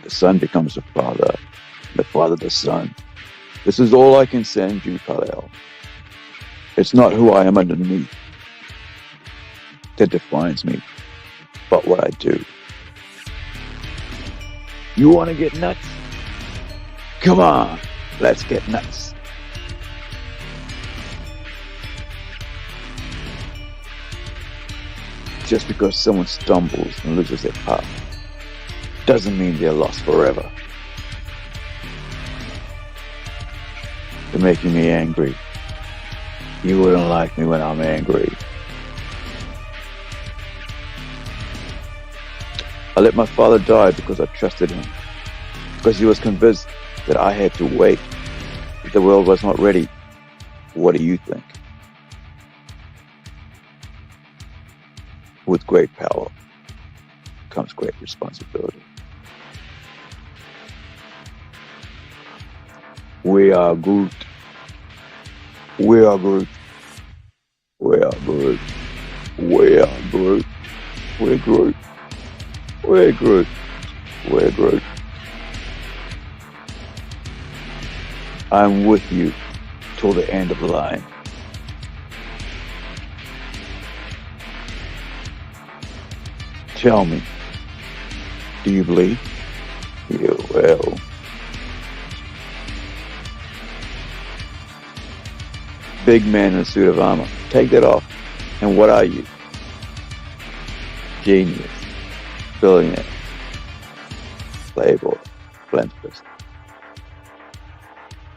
The son becomes the father the son. This is all I can send you, Khalil. It's not who I am underneath that defines me, but what I do. You want to get nuts? Come on, let's get nuts. Just because someone stumbles and loses their path doesn't mean they're lost forever. You're making me angry. You wouldn't like me when I'm angry. I let my father die because I trusted him, because he was convinced that I had to wait, that the world was not ready. What do you think? With great power comes great responsibility. We are Groot. We are Groot. We are Groot. We are Groot. We're Groot. We're Groot. We're Groot. I'm with you till the end of the line. Tell me, do you believe? You will. Big man in a suit of armor. Take that off. And what are you? Genius. Billionaire. Playboy. Philanthropist.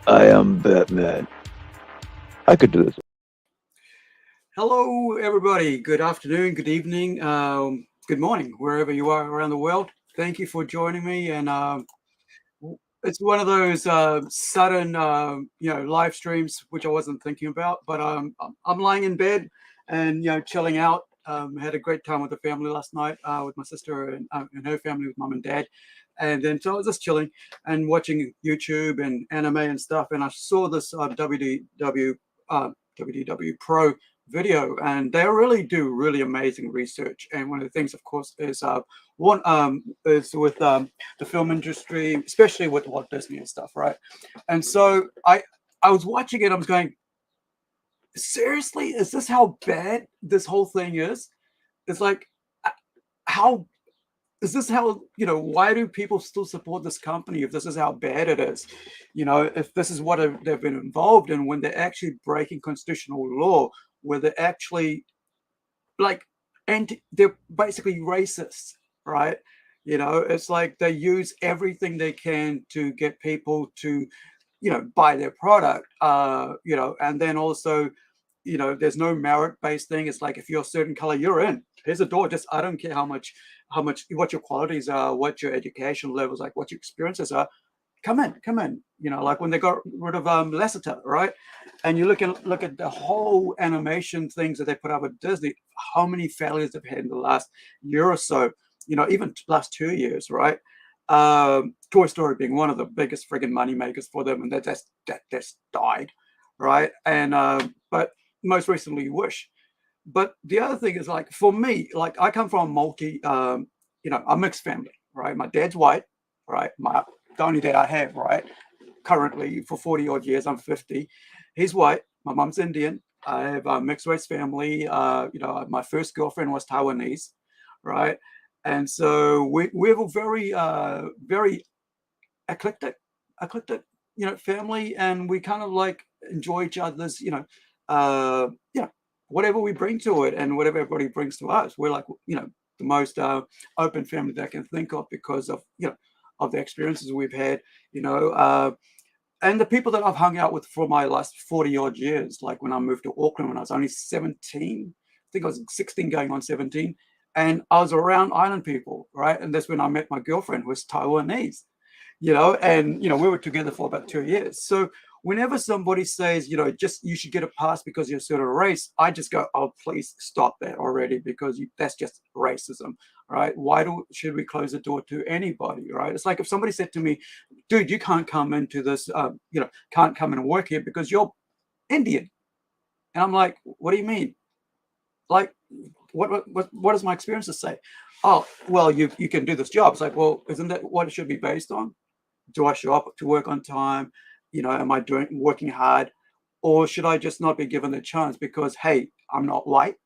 I am Batman. I could do this. Hello, everybody. Good afternoon, good evening, good morning, wherever you are around the world. Thank you for joining me. And it's one of those sudden, live streams which I wasn't thinking about. But I'm lying in bed and chilling out. Had a great time with the family last night with my sister and her family with mum and dad. And then so I was just chilling and watching YouTube and anime and stuff. And I saw this WDWPro video, and they really do really amazing research. And one of the things, of course, is one is with the film industry, especially with Walt Disney and stuff, right? And so I was watching it. I was going, seriously, is this how bad this whole thing is? It's like, how is this how, why do people still support this company if this is how bad it is? If this is what they've been involved in, when they're actually breaking constitutional law, where they're actually and they're basically racists, right? It's like they use everything they can to get people to, buy their product, and then also, there's no merit-based thing. It's like, if you're a certain color, you're in. Here's a door. Just, I don't care how much, what your qualities are, what your education levels, like what your experiences are. Come in. Like when they got rid of Lasseter, right? And you look at the whole animation things that they put out with Disney. How many failures they've had in the last year or so? Even last 2 years, right? Toy Story being one of the biggest friggin' money makers for them, and that just died, right? And but most recently, Wish. But the other thing is, like, for me, like, I come from a mixed family, right? My dad's white, right? The only dad I have, right? Currently, for 40 odd years, I'm 50. He's white. My mom's Indian. I have a mixed race family. My first girlfriend was Taiwanese, right? And so we have a very, very eclectic, family, and we kind of like enjoy each other's, whatever we bring to it and whatever everybody brings to us. We're like, the most open family that I can think of, because of, of the experiences we've had, and the people that I've hung out with for my last 40 odd years. Like when I moved to Auckland when I was only 17, I think I was 16 going on 17. And I was around island people, right? And that's when I met my girlfriend, who was Taiwanese, and, we were together for about 2 years. So whenever somebody says, just you should get a pass because you're a certain race, I just go, oh, please stop that already, because that's just racism, right? Why should we close the door to anybody, right? It's like if somebody said to me, dude, you can't come into this, can't come in and work here because you're Indian. And I'm like, what do you mean? Like, what does my experiences say? oh, well, you can do this job. It's like, well, isn't that what it should be based on? Do I show up to work on time? Am I working hard? Or should I just not be given the chance because, hey, I'm not white,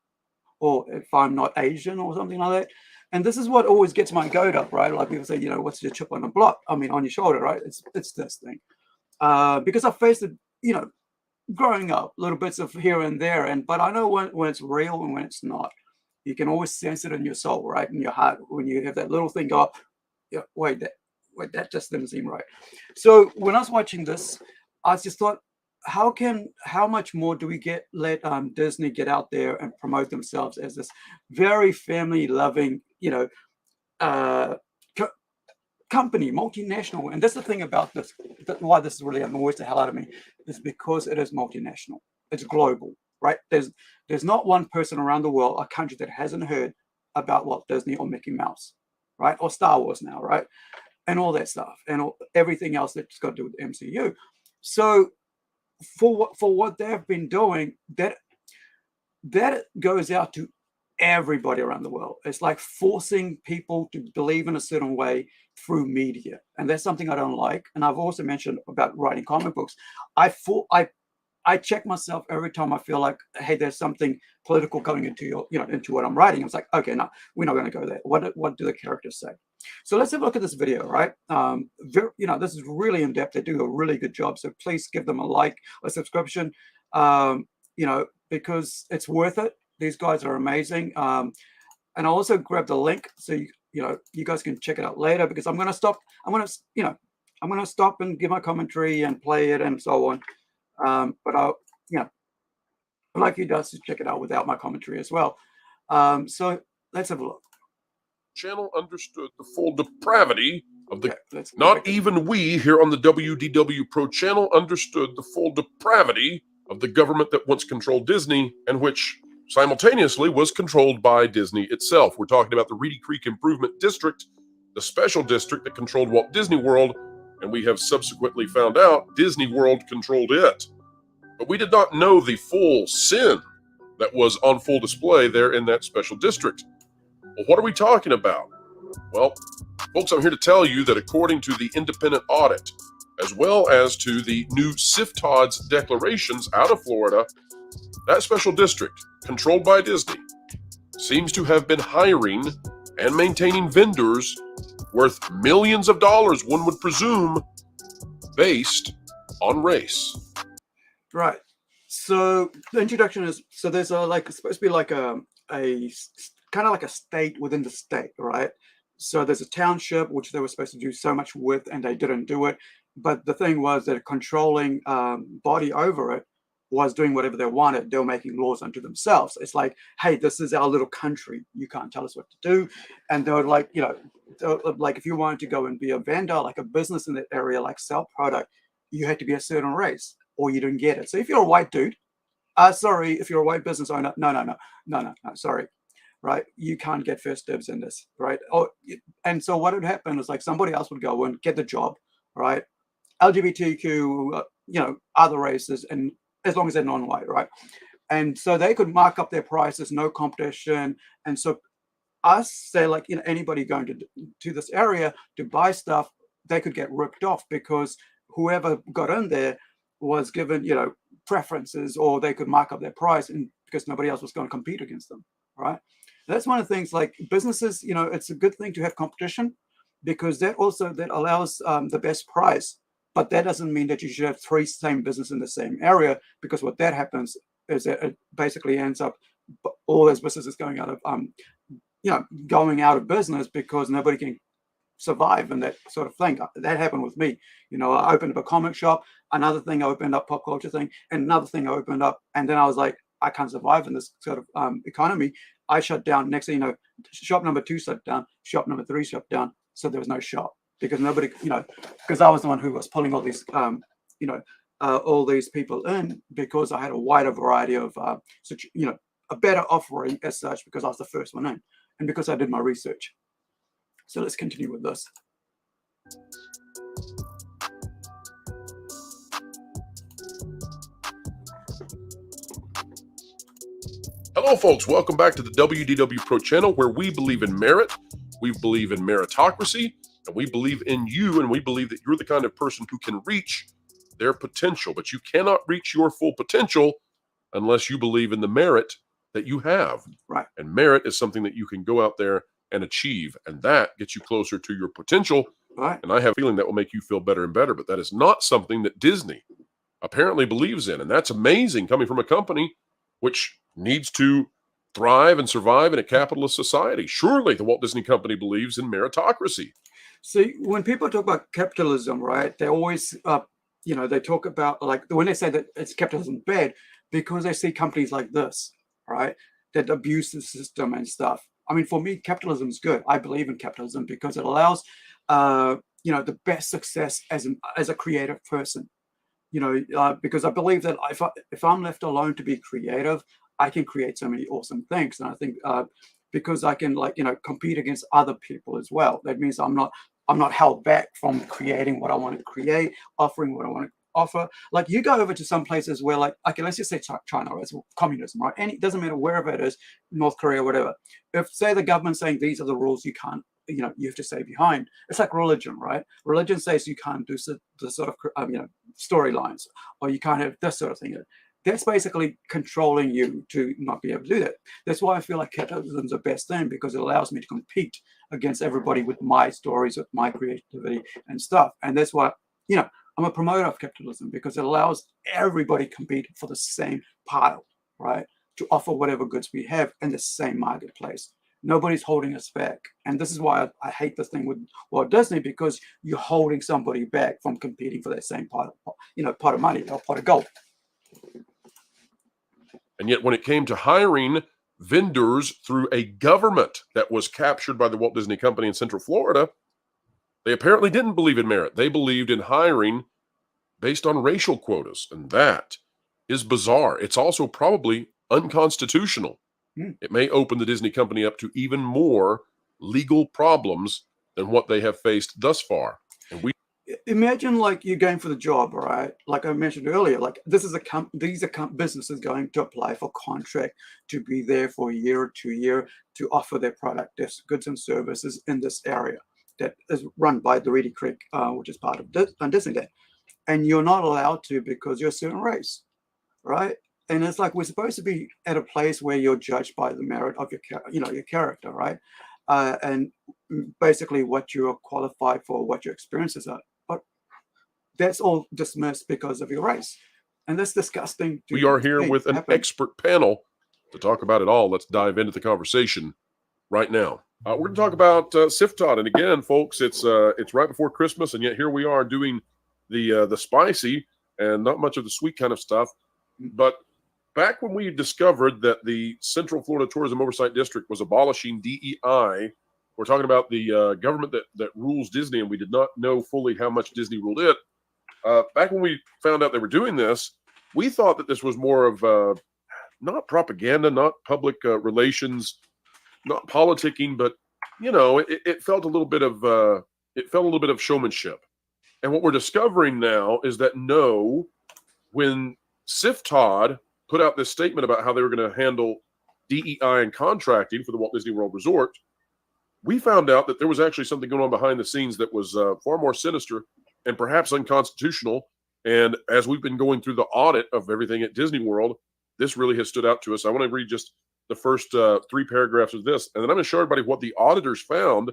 or if I'm not Asian or something like that? And this is what always gets my goat up, right? Like people say, what's your chip on the block? I mean, on your shoulder, right? It's this thing. Because I faced it, growing up, little bits of here and there, but I know when it's real and when it's not. You can always sense it in your soul, right? In your heart, when you have that little thing go, yeah, wait, that just didn't seem right. So when I was watching this, I just thought, how much more do we let Disney get out there and promote themselves as this very family loving, uh, co- company, multinational. And that's the thing about this, why this really annoys the hell out of me, is because it is multinational. It's global, right? There's not one person around the world, a country, that hasn't heard about Walt Disney or Mickey Mouse, right? Or Star Wars now, right? And all that stuff, and everything else that's got to do with the MCU. So for what they've been doing, that goes out to everybody around the world. It's like forcing people to believe in a certain way through media, and that's something I don't like. And I've also mentioned about writing comic books. I check myself every time I feel like, hey, there's something political going into into what I'm writing. It's like, okay, no, we're not going to go there. What do the characters say? So let's have a look at this video, right? This is really in depth. They do a really good job. So please give them a like, a subscription, because it's worth it. These guys are amazing. And I'll also grab the link so you guys can check it out later, because I'm going to stop. I'm going to stop and give my commentary and play it and so on. But I'd like you guys to check it out without my commentary as well. So let's have a look. Channel understood the full depravity of the. Okay, Not even we here on the WDWPro channel understood the full depravity of the government that once controlled Disney and which simultaneously was controlled by Disney itself. We're talking about the Reedy Creek Improvement District, the special district that controlled Walt Disney World, and we have subsequently found out Disney World controlled it. But we did not know the full sin that was on full display there in that special district. Well, what are we talking about? Well, folks, I'm here to tell you that according to the independent audit, as well as to the new SIFTOD's declarations out of Florida, that special district, controlled by Disney, seems to have been hiring and maintaining vendors worth millions of dollars, one would presume, based on race. Right. So the introduction is, so there's it's supposed to be like a kind of like a state within the state, right? So there's a township which they were supposed to do so much with, and they didn't do it. But the thing was that a controlling body over it was doing whatever they wanted. They were making laws unto themselves. It's like, hey, this is our little country. You can't tell us what to do. And they were like, like if you wanted to go and be a vendor, like a business in that area, like sell product, you had to be a certain race or you didn't get it. So if you're a white dude, sorry, if you're a white business owner, no, sorry, right? You can't get first dibs in this, right? And so what would happen is like somebody else would go and get the job, right? LGBTQ, other races, and as long as they're non-white, right? And so they could mark up their prices, no competition. And so us, say like, anybody going to this area to buy stuff, they could get ripped off because whoever got in there was given, preferences, or they could mark up their price, and because nobody else was going to compete against them, right? That's one of the things, like businesses, it's a good thing to have competition, because that allows the best price. But that doesn't mean that you should have three same business in the same area, because what that happens is that it basically ends up all those businesses going out of business because nobody can survive and that sort of thing. That happened with me. I opened up a comic shop, another thing I opened up pop culture thing, and another thing I opened up, and then I was like, I can't survive in this sort of economy. I shut down. Next thing you know, shop number 2 shut down, shop number 3 shut down. So there was no shop because nobody, because I was the one who was pulling all these, all these people in, because I had a wider variety of, a better offering as such, because I was the first one in, and because I did my research. So let's continue with this. Hello, folks. Welcome back to the WDWPro channel, where we believe in merit, we believe in meritocracy, and we believe in you, and we believe that you're the kind of person who can reach their potential. But you cannot reach your full potential unless you believe in the merit that you have. Right. And merit is something that you can go out there and achieve, and that gets you closer to your potential. Right. And I have a feeling that will make you feel better and better, but that is not something that Disney apparently believes in. And that's amazing, coming from a company which needs to thrive and survive in a capitalist society. Surely the Walt Disney Company believes in meritocracy. See, when people talk about capitalism, right, they always, they talk about, like, when they say that it's capitalism bad, because they see companies like this, right, that abuse the system and stuff. I mean, for me, capitalism is good. I believe in capitalism because it allows, the best success as a creative person. Because I believe that if I'm left alone to be creative, I can create so many awesome things. And I think because I can, compete against other people as well. That means I'm not held back from creating what I want to create, offering what I want to offer. Like, you go over to some places where, like, okay, let's just say China, right? It's communism, right? And it doesn't matter wherever it is, North Korea, whatever. If, say, the government's saying these are the rules you can't, you have to stay behind. It's like religion, right? Religion says you can't do the sort of storylines, or you can't have this sort of thing. That's basically controlling you to not be able to do that. That's why I feel like capitalism is the best thing, because it allows me to compete against everybody with my stories, with my creativity and stuff. And that's why, I'm a promoter of capitalism, because it allows everybody to compete for the same pile, right? To offer whatever goods we have in the same marketplace. Nobody's holding us back. And this is why I hate this thing with Walt Disney, because you're holding somebody back from competing for that same pot of money or pot of gold. And yet when it came to hiring vendors through a government that was captured by the Walt Disney Company in Central Florida, they apparently didn't believe in merit. They believed in hiring based on racial quotas. And that is bizarre. It's also probably unconstitutional. It may open the Disney Company up to even more legal problems than what they have faced thus far. And we imagine, like, you're going for the job, right? Like I mentioned earlier, like, these are businesses going to apply for contract to be there for a year or 2 years to offer their product, their goods and services in this area that is run by the Reedy Creek, which is part of Disneyland. And you're not allowed to, because you're a certain race, right? And it's like, we're supposed to be at a place where you're judged by the merit of your character, right? And basically what you're qualified for, what your experiences are. But that's all dismissed because of your race. And that's disgusting. We are here with an expert panel to talk about it all. Let's dive into the conversation right now. We're going to talk about Siftod. And again, folks, it's right before Christmas, and yet here we are doing the spicy and not much of the sweet kind of stuff. But back when we discovered that the Central Florida Tourism Oversight District was abolishing DEI, we're talking about the government that rules Disney, and we did not know fully how much Disney ruled it. Back when we found out they were doing this, we thought that this was more of not propaganda, not public relations, not politicking, but it felt a little bit of showmanship. And what we're discovering now is that when Siftod put out this statement about how they were going to handle DEI and contracting for the Walt Disney World Resort, we found out that there was actually something going on behind the scenes that was far more sinister and perhaps unconstitutional. And as we've been going through the audit of everything at Disney World, this really has stood out to us. I want to read just the first 3 paragraphs of this, and then I'm going to show everybody what the auditors found.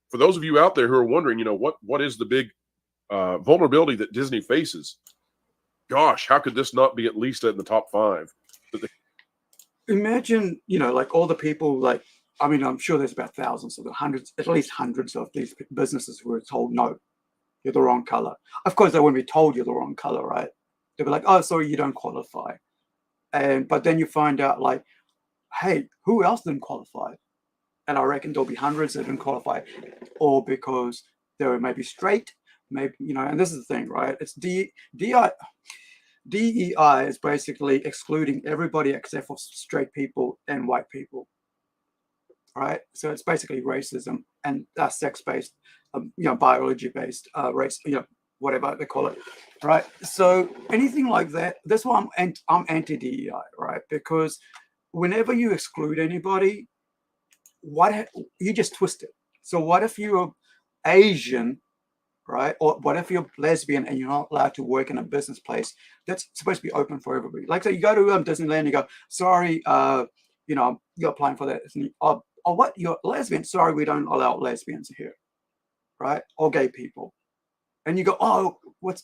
For those of you out there who are wondering, what is the big vulnerability that Disney faces? Gosh, how could this not be at least in the top 5? Imagine, like, all the people, like, I mean, I'm sure there's about thousands of at least hundreds of these businesses who are told, no, you're the wrong color. Of course, they wouldn't be told you're the wrong color, right? They'd be like, oh, sorry, you don't qualify. But then you find out, like, hey, who else didn't qualify? And I reckon there'll be hundreds that didn't qualify, or because they were maybe straight, maybe, and this is the thing, right? It's DEI is basically excluding everybody except for straight people and white people, right? So it's basically racism and sex-based, biology-based race, whatever they call it, right? So anything like that, that's why I'm anti-DEI, right? Because whenever you exclude anybody, you just twist it. So what if you're Asian, right? Or what if you're lesbian and you're not allowed to work in a business place that's supposed to be open for everybody? Like, so you go to Disneyland, you go, sorry, you're applying for that. Or what? You're lesbian? Sorry, we don't allow lesbians here, right? Or gay people. And you go, oh,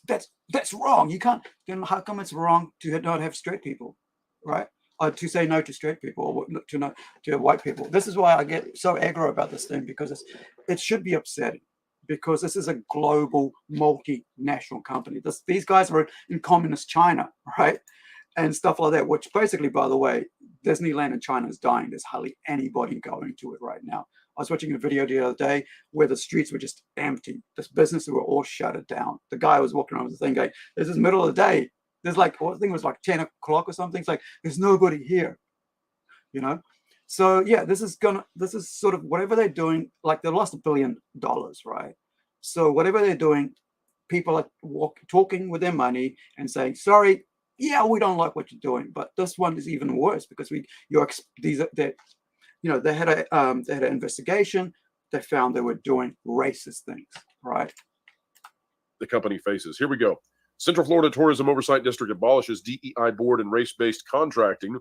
that's wrong. You can't. Then how come it's wrong to not have straight people, right? Or to say no to straight people, or to no to white people. This is why I get so aggro about this thing, because it should be upsetting, because this is a global multinational company. These guys are in communist China, right? And stuff like that, which basically, by the way, Disneyland in China is dying. There's hardly anybody going to it right now. I was watching a video the other day where the streets were just empty. This businesses were all shuttered down. The guy was walking around with the thing going, this is middle of the day. There's like, I think it was like 10 o'clock or something. It's like, there's nobody here, you know? So yeah, this is sort of whatever they're doing, like they lost $1 billion, right? So whatever they're doing, people are talking with their money and saying, sorry, yeah, we don't like what you're doing, but this one is even worse because they had an investigation. They found they were doing racist things, right? The company faces. Here we go. Central Florida Tourism Oversight District abolishes DEI board and race-based contracting.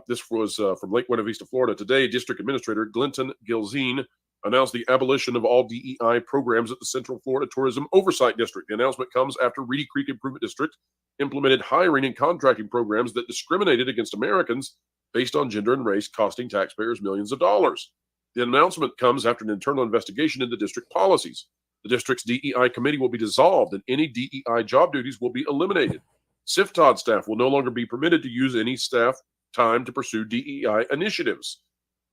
This was from Lake Buena Vista, Florida. Today, District Administrator Glenton Gilzine announced the abolition of all DEI programs at the Central Florida Tourism Oversight District. The announcement comes after Reedy Creek Improvement District implemented hiring and contracting programs that discriminated against Americans based on gender and race, costing taxpayers millions of dollars. The announcement comes after an internal investigation into district policies. The district's DEI committee will be dissolved and any DEI job duties will be eliminated. CIFTOD staff will no longer be permitted to use any staff time to pursue DEI initiatives.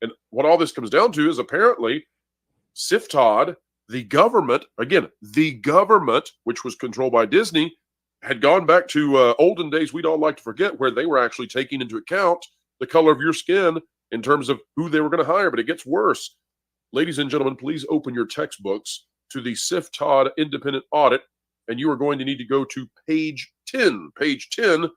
And what all this comes down to is apparently CIFTOD, the government, which was controlled by Disney, had gone back to olden days we'd all like to forget, where they were actually taking into account the color of your skin in terms of who they were going to hire. But it gets worse. Ladies and gentlemen, please open your textbooks to the CIFTOD independent audit, and you are going to need to go to page 10, page 8.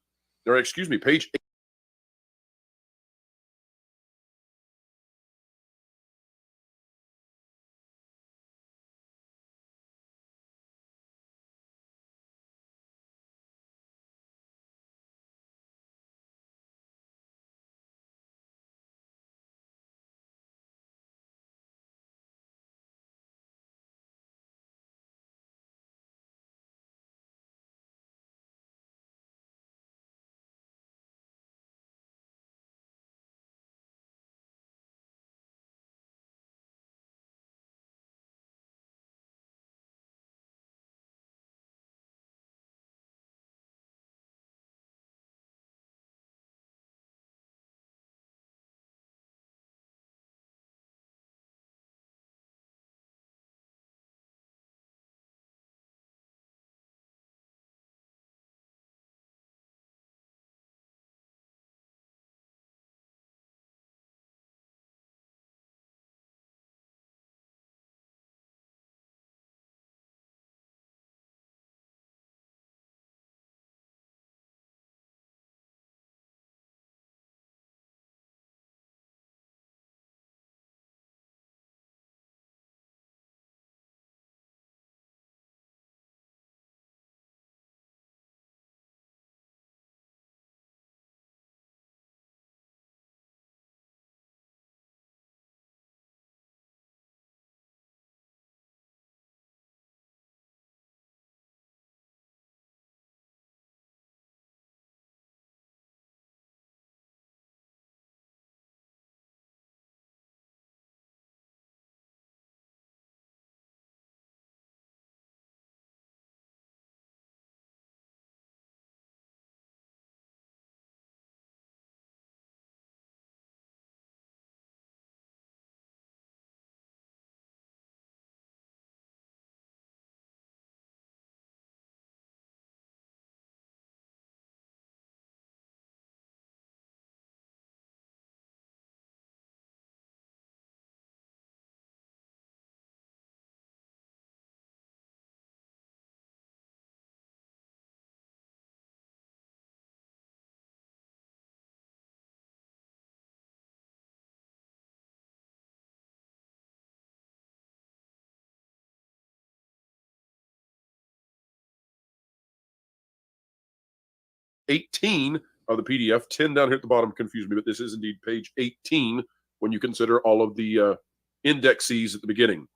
18 of the PDF. 10 down here at the bottom confused me, but this is indeed page 18 when you consider all of the indexes at the beginning.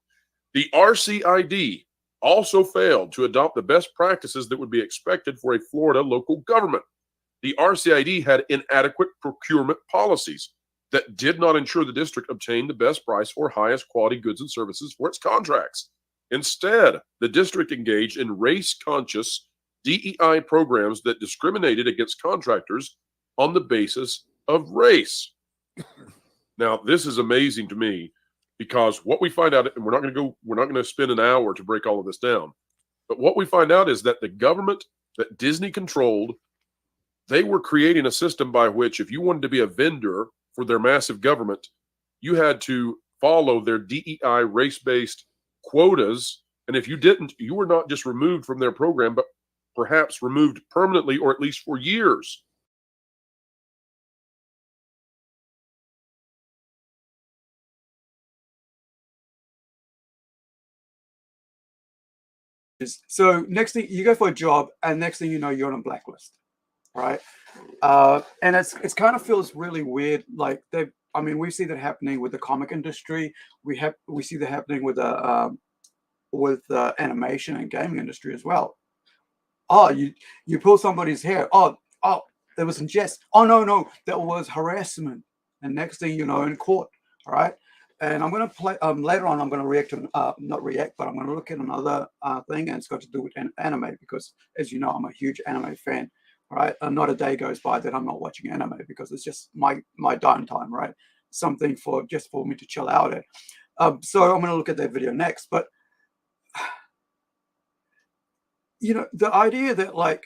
The RCID also failed to adopt the best practices that would be expected for a Florida local government. The RCID had inadequate procurement policies that did not ensure the district obtained the best price or highest quality goods and services for its contracts. Instead, the district engaged in race-conscious DEI programs that discriminated against contractors on the basis of race. Now, this is amazing to me because what we find out, and we're not going to spend an hour to break all of this down, but what we find out is that the government that Disney controlled, they were creating a system by which if you wanted to be a vendor for their massive government, you had to follow their DEI race-based quotas. And if you didn't, you were not just removed from their program, but perhaps removed permanently or at least for years. So next thing you go for a job, and next thing you know, you're on a blacklist, right? And it's kind of feels really weird. Like we see that happening with the comic industry. We see that happening with the animation and gaming industry as well. Oh, you pull somebody's hair. Oh, there was ingest. Oh no, that was harassment. And next thing you know, in court. All right. And I'm going to play later on. I'm going to react to not react, but I'm going to look at another thing, and it's got to do with anime because, as you know, I'm a huge anime fan. Right, and not a day goes by that I'm not watching anime because it's just my downtime. Right, something for me to chill out at. So I'm going to look at that video next. But the idea that like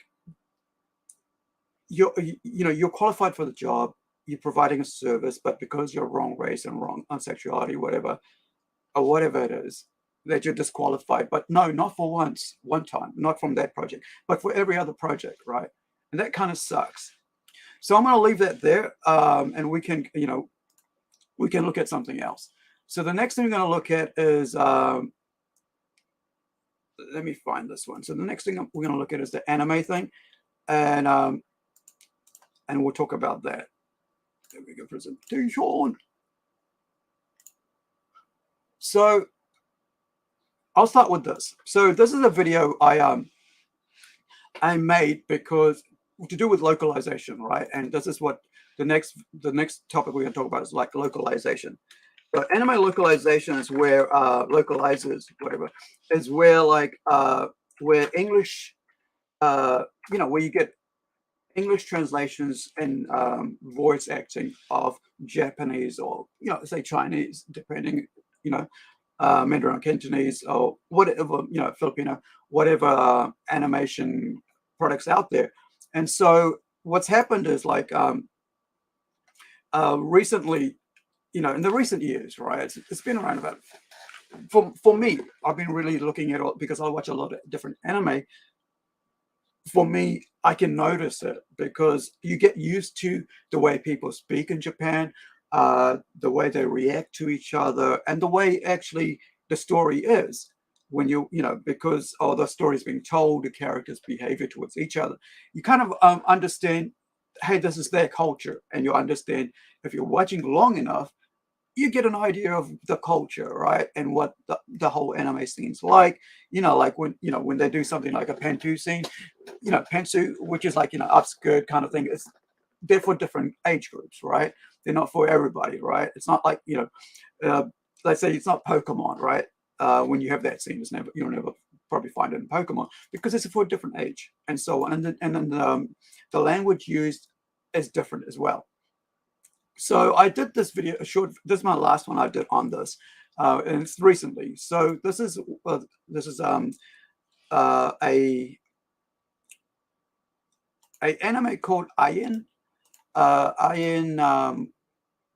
you're qualified for the job, you're providing a service, but because you're wrong race and wrong sexuality, whatever it is, that you're disqualified. But no, not for one time, not from that project, but for every other project, right? And that kind of sucks. So I'm going to leave that there, and we can look at something else. So the next thing we're going to look at is, let me find this one. So the next thing we're going to look at is the anime thing, and we'll talk about that. There we go, presentation. So I'll start with this. So this is a video I made because to do with localization, right? And this is what the next topic we're going to talk about is like localization. But anime localization is where localizers, whatever, is where like where English, where you get English translations and voice acting of Japanese or say Chinese, depending, Mandarin or Cantonese or whatever, Filipino, whatever animation products out there. And so what's happened is like recently, in the recent years, right? It's been around about, for me, I've been really looking at it because I watch a lot of different anime. For me, I can notice it because you get used to the way people speak in Japan, the way they react to each other, and the way actually the story is. When because the story is being told, the characters' behavior towards each other, you kind of understand, hey, this is their culture, and you understand if you're watching long enough, you get an idea of the culture, right, and what the whole anime scene's like. Like when they do something like a pantsu scene, pantsu, which is like upskirt kind of thing. They're for different age groups, right? They're not for everybody, right? It's not like let's say it's not Pokemon, right? When you have that scene, you'll never probably find it in Pokemon because it's for a different age and so on. And then the language used is different as well. So I did this video, this is my last one I did on this, and it's recently. So this is a anime called Ayin. Ayin,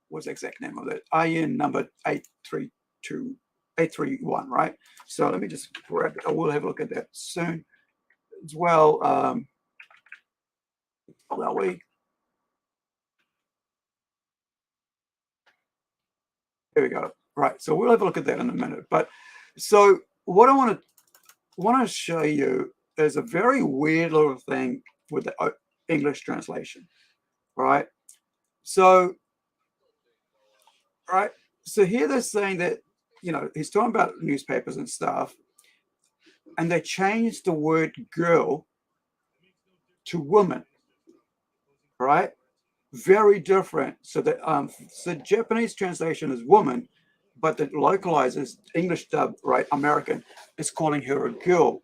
what's the exact name of it? Ayin number 831, right? So let me just grab it. I will have a look at that soon as well. That way. There we go. Right. So we'll have a look at that in a minute. But so what I want to show you is a very weird little thing with the English translation, right? So, right. So here they're saying that, he's talking about newspapers and stuff, and they changed the word girl to woman, right? Very different. So the Japanese translation is woman, but the localizers, English dub, right, American, is calling her a girl.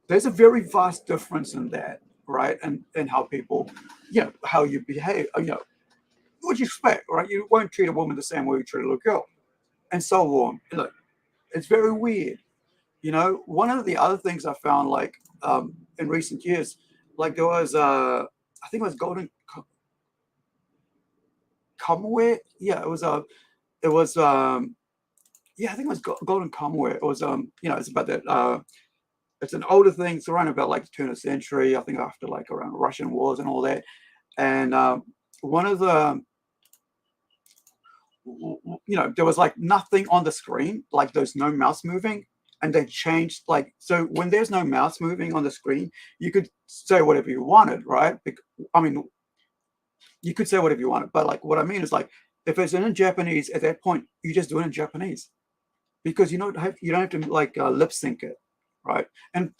There's a very vast difference in that, right? And how people, how you behave, what you expect, right? You won't treat a woman the same way you treat a little girl, and so on. Look, it's very weird. One of the other things I found, like, in recent years, like there was, I think it was Golden Commonwealth. Yeah, it was, yeah, I think it was Golden Commonwealth. It was, it's about that. It's an older thing. It's around about like the turn of the century. I think after like around Russian wars and all that. And one of the, there was like nothing on the screen, like there's no mouse moving. And they changed, like, so when there's no mouse moving on the screen, you could say whatever you wanted, right? I mean, you could say whatever you wanted, but like what I mean is, like, if it's in Japanese at that point, you just do it in Japanese, because you don't have to like lip sync it, right? And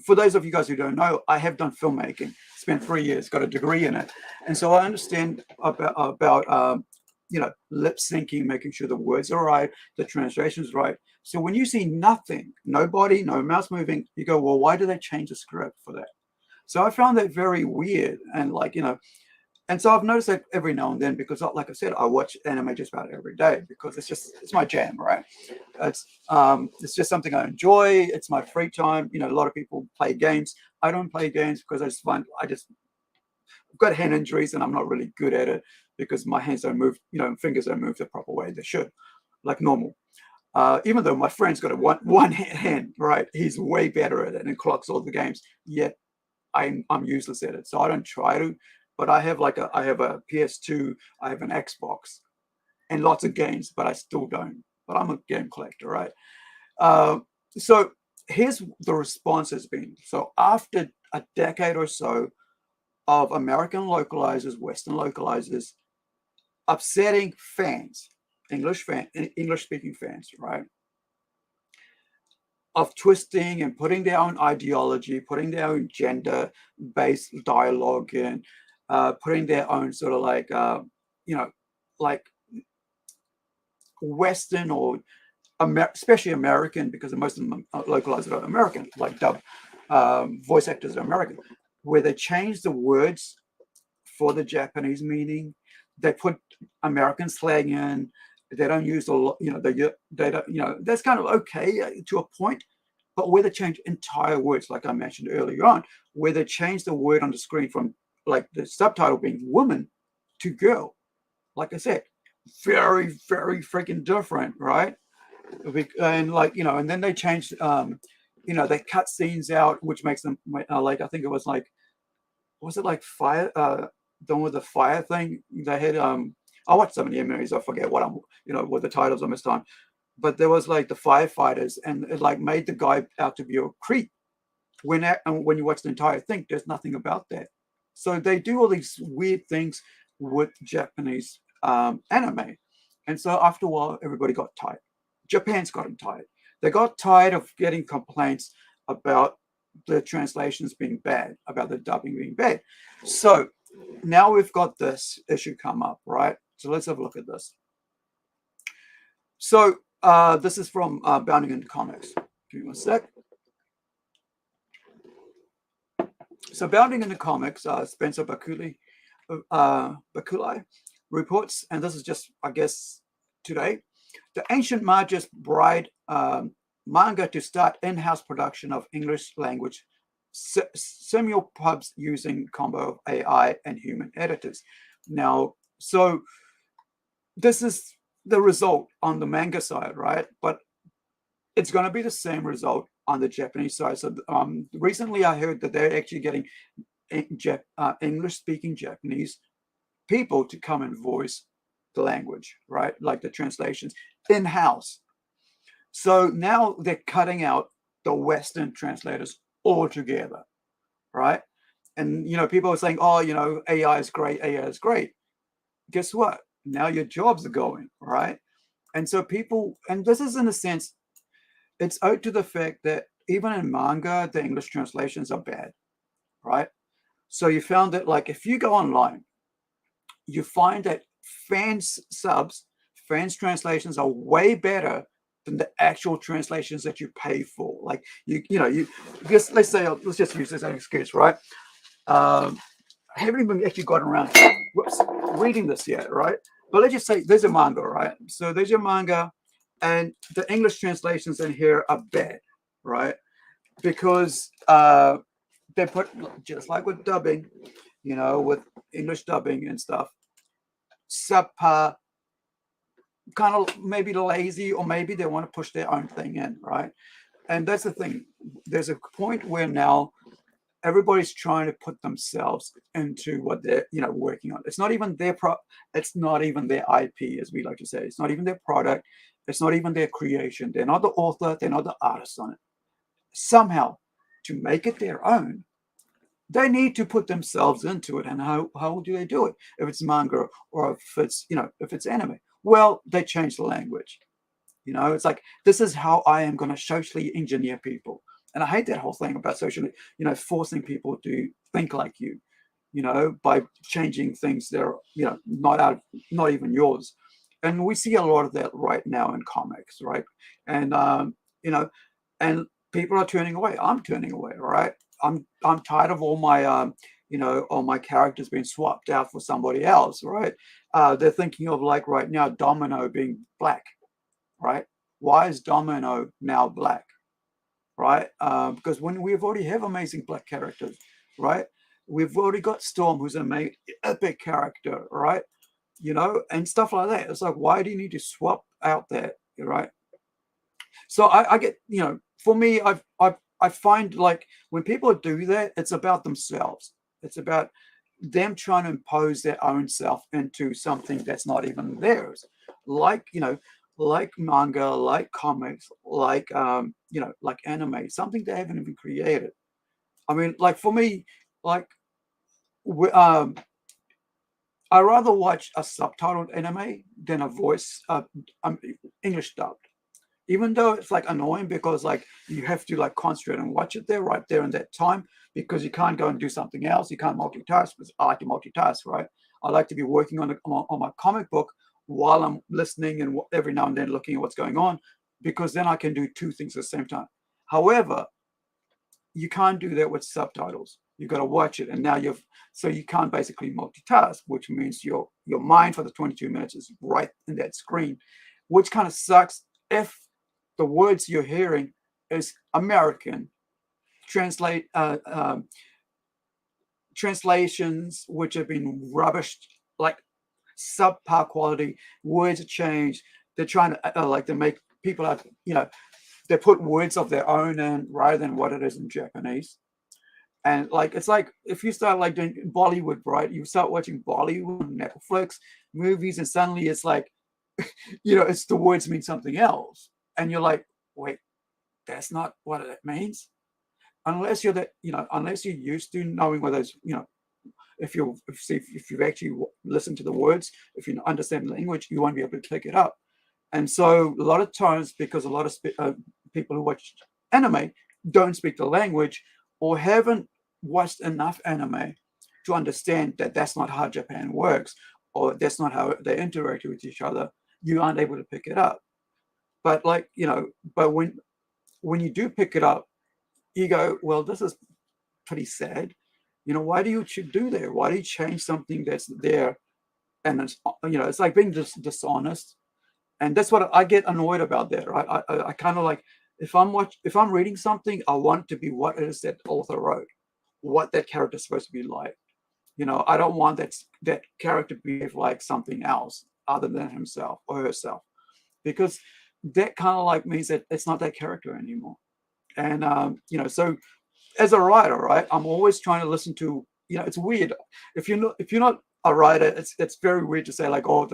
for those of you guys who don't know, I have done filmmaking, spent 3 years, got a degree in it, and so I understand about lip syncing, making sure the words are right, the translation's right. So when you see nothing, nobody, no mouse moving, you go, well, why do they change the script for that? So I found that very weird, and like, and so I've noticed that every now and then, because like I said, I watch anime just about every day, because it's my jam, right? It's just something I enjoy. It's my free time. A lot of people play games. I don't play games because I've got hand injuries and I'm not really good at it, because my hands don't move, fingers don't move the proper way they should, like normal. Even though my friend's got a one hand, right? He's way better at it and clocks all the games. Yet I'm useless at it. So I don't try to. But I have a PS2, I have an Xbox, and lots of games, but I still don't. But I'm a game collector, right? So here's the response has been. So after a decade or so of American localizers, Western localizers, upsetting fans, English-speaking fans, right? Of twisting and putting their own ideology, putting their own gender-based dialogue in, putting their own sort of like, like Western or especially American, because most of them are localized are American, like dub voice actors are American, where they change the words for the Japanese meaning. They put American slang in. They don't use a lot, they don't, that's kind of okay to a point. But where they change entire words, like I mentioned earlier on, where they change the word on the screen from like the subtitle being woman to girl, like I said, very, very freaking different, right? And like, and then they changed, they cut scenes out, which makes them like, I think it was like, was it like fire, done with the fire thing? They had, I watched so many movies, I forget what what the titles are this time. But there was like the firefighters, and it like made the guy out to be a creep. When you watch the entire thing, there's nothing about that. So they do all these weird things with Japanese anime. And so after a while, everybody got tired. Japan's gotten tired. They got tired of getting complaints about the translations being bad, about the dubbing being bad. So now we've got this issue come up, right? So let's have a look at this. So this is from Bounding into Comics. Give me one sec. So Bounding into Comics, Spencer Bakulai reports, and this is just, I guess, today, the Ancient Magus Bride manga to start in-house production of English language simulpubs using combo of AI and human editors. Now, so this is the result on the manga side, right? But it's going to be the same result on the Japanese side. So recently I heard that they're actually getting English-speaking Japanese people to come and voice the language, right? Like the translations in-house. So now they're cutting out the Western translators altogether, right? And people are saying, oh, AI is great, AI is great. Guess what? Now your jobs are going, right? And so people, and this is in a sense, it's owed to the fact that even in manga, the English translations are bad, right? So you found that, like, if you go online, you find that fans translations are way better than the actual translations that you pay for. Like you just, let's just use this as an excuse, right? I haven't even actually gotten around to reading this yet, right? But let's just say there's a manga, right? So there's your manga, and the English translations in here are bad, right? Because they put, just like with dubbing, with English dubbing and stuff, subpar, kind of maybe lazy, or maybe they want to push their own thing in, right? And that's the thing. There's a point where now everybody's trying to put themselves into what they're working on. It's not even their it's not even their IP, as we like to say. It's not even their product. It's not even their creation. They're not the author. They're not the artist on it. Somehow, to make it their own, they need to put themselves into it. And how do they do it? If it's manga, or if it's anime, well, they change the language. It's like, this is how I am going to socially engineer people. And I hate that whole thing about socially, forcing people to think like you, by changing things that are, not even yours. And we see a lot of that right now in comics, right? And and people are turning away. I'm turning away, right? I'm tired of all my all my characters being swapped out for somebody else, right? They're thinking of, like, right now, Domino being black, right? Why is Domino now black, right? Because when we've already have amazing black characters, right? We've already got Storm, who's an epic character, right? And stuff like that. It's like, why do you need to swap out that, right? So I get, for me, I find, like, when people do that, it's about themselves. It's about them trying to impose their own self into something that's not even theirs. Like, like manga, like comics, like like anime, something they haven't even created. I mean, like, for me, like, I rather watch a subtitled anime than a voice English dubbed. Even though it's, like, annoying, because, like, you have to, like, concentrate and watch it right there in that time, because you can't go and do something else. You can't multitask, because I like to multitask, right? I like to be working on my comic book while I'm listening, and every now and then looking at what's going on, because then I can do two things at the same time. However, you can't do that with subtitles. You've got to watch it, and now so you can't basically multitask, which means your mind for the 22 minutes is right in that screen, which kind of sucks if the words you're hearing is American translations, which have been rubbished, like subpar quality. Words are changed. They're trying to like to make people out, they put words of their own in rather than what it is in Japanese. And, like, it's like, if you start, like, doing Bollywood, right? You start watching Bollywood on Netflix movies, and suddenly it's like, it's the words mean something else, and you're like, wait, that's not what it means. Unless unless you're used to knowing what those, if you've actually listened to the words, if you understand the language, you won't be able to pick it up. And so a lot of times, because a lot of people who watch anime don't speak the language, or haven't watched enough anime to understand that that's not how Japan works, or that's not how they interact with each other, you aren't able to pick it up. But, like, but when you do pick it up, you go, well, this is pretty sad. Why do you do that? Why do you change something that's there? And it's like being dishonest. And that's what I get annoyed about that, right? I kind of like, if I'm reading something, I want it to be what it is that author wrote, what that character is supposed to be like. I don't want that character to behave like something else other than himself or herself, because that kind of, like, means that it's not that character anymore. And so as a writer, right, I'm always trying to listen to, it's weird if you're not a writer. It's very weird to say, like, oh,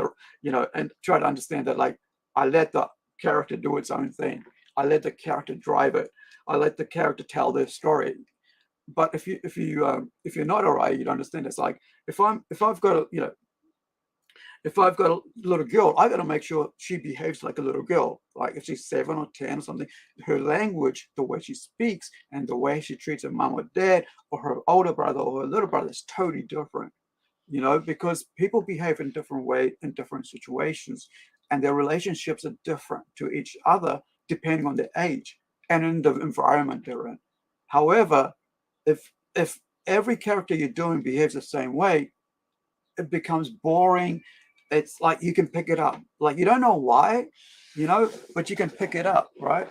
and try to understand that, like, I let the character do its own thing. I let the character drive it. I let the character tell their story. But if you're not alright, you'd understand. It's like if I've got a if I've got a little girl, I got to make sure she behaves like a little girl. Like if she's 7 or 10 or something, her language, the way she speaks, and the way she treats her mom or dad or her older brother or her little brother is totally different. Because people behave in different way in different situations, and their relationships are different to each other depending on their age and in the environment they're in. However, if every character you're doing behaves the same way, it becomes boring. It's like you can pick it up. Like you don't know why, but you can pick it up, right?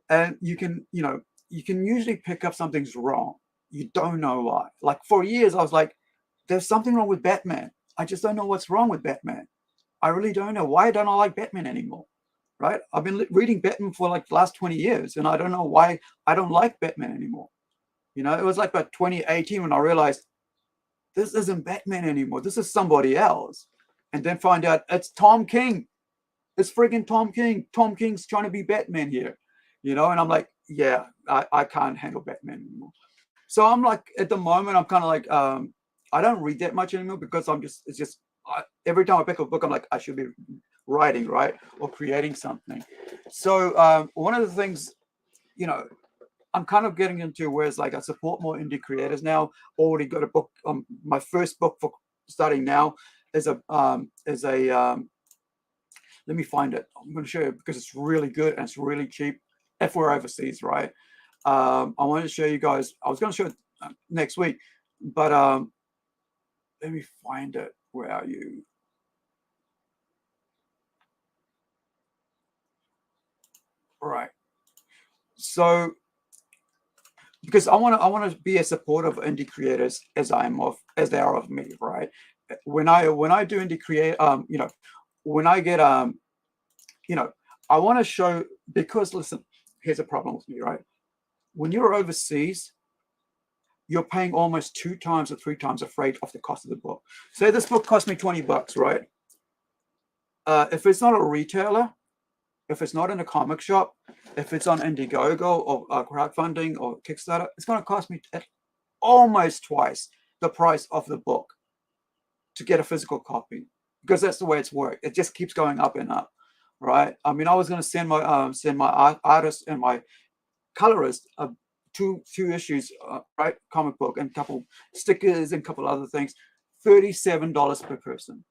And you can usually pick up something's wrong. You don't know why. Like for years, I was like, there's something wrong with Batman. I just don't know what's wrong with Batman. I really don't know. Why don't I like Batman anymore? Right? I've been reading Batman for like the last 20 years, and I don't know why I don't like Batman anymore. It was like about 2018 when I realized this isn't Batman anymore. This is somebody else. And then find out it's Tom King. It's friggin' Tom King. Tom King's trying to be Batman here. And I'm like, yeah, I can't handle Batman anymore. So I'm like, at the moment, I'm kind of like, I don't read that much anymore because every time I pick up a book, I'm like, I should be writing, right? Or creating something. So one of the things, I'm kind of getting into where it's like I support more indie creators now. Already got a book. My first book for starting now is a let me find it. I'm going to show you because it's really good and it's really cheap if we're overseas, right? I wanted to show you guys. I was going to show it next week, but let me find it. Where are you? Right. So because I want to be as supportive of indie creators as they are of me, right? When I do indie create, when I get I want to show, because listen, here's a problem with me, right? When you're overseas, you're paying almost 2 times or 3 times the freight of the cost of the book. Say this book cost me $20, right? If it's not a retailer, if it's not in a comic shop, if it's on Indiegogo or crowdfunding or Kickstarter, it's going to cost me almost twice the price of the book to get a physical copy, because that's the way it's worked. It just keeps going up and up, right? I mean, I was going to send my artist and my colorist two issues, right? Comic book and a couple stickers and a couple other things, $37 per person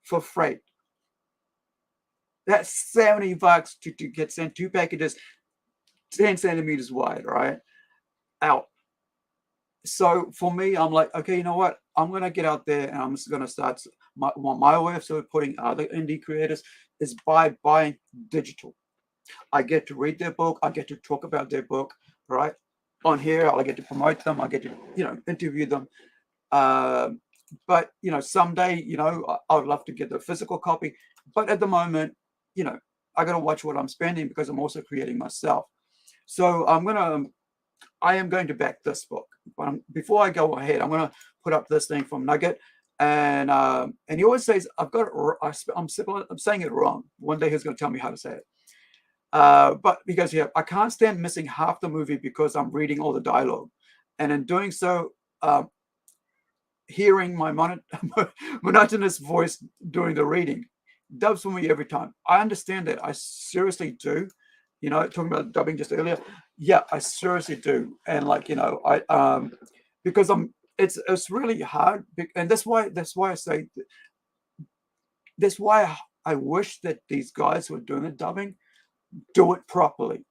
for freight. That's $70 to get sent 2 packages, 10 centimeters wide, right? Out. So for me, I'm like, okay, you know what? I'm going to get out there and I'm just going to start. My way of supporting other indie creators is by buying digital. I get to read their book. I get to talk about their book, right? On here, I get to promote them. I get to, interview them. But, someday, I would love to get the physical copy. But at the moment, I got to watch what I'm spending because I'm also creating myself. So I am going to back this book. But before I go ahead, I'm going to put up this thing from Nugget. And he always says, I'm saying it wrong. One day he's going to tell me how to say it. But because I can't stand missing half the movie because I'm reading all the dialogue. And in doing so, hearing my monotonous voice during the reading dubs for me every time. I understand that. I seriously do. Talking about dubbing just earlier. Yeah, I seriously do. And because it's really hard. And that's why I say, that's why I wish that these guys who are doing the dubbing do it properly,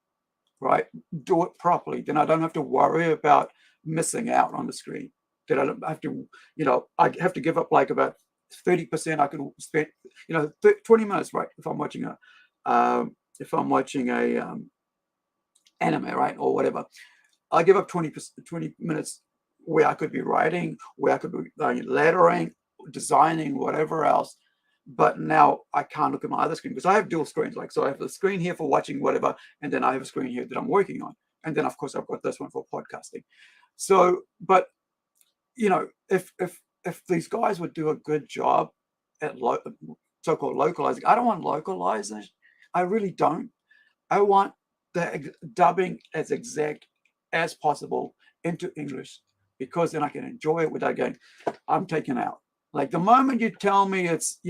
right? Do it properly. Then I don't have to worry about missing out on the screen. That I don't have to, I have to give up like about 30%. I could spend, 20 minutes, right? If I'm watching a anime, right, or whatever, I give up 20 minutes where I could be writing, where I could be lettering, designing, whatever else. But now I can't look at my other screen because I have dual screens. So I have the screen here for watching whatever, and then I have a screen here that I'm working on, and then of course I've got this one for podcasting. So, but if these guys would do a good job at so-called localizing, I don't want localizing. I really don't. I want the dubbing as exact as possible into English, because then I can enjoy it without going, I'm taken out. Like the moment you tell me it's,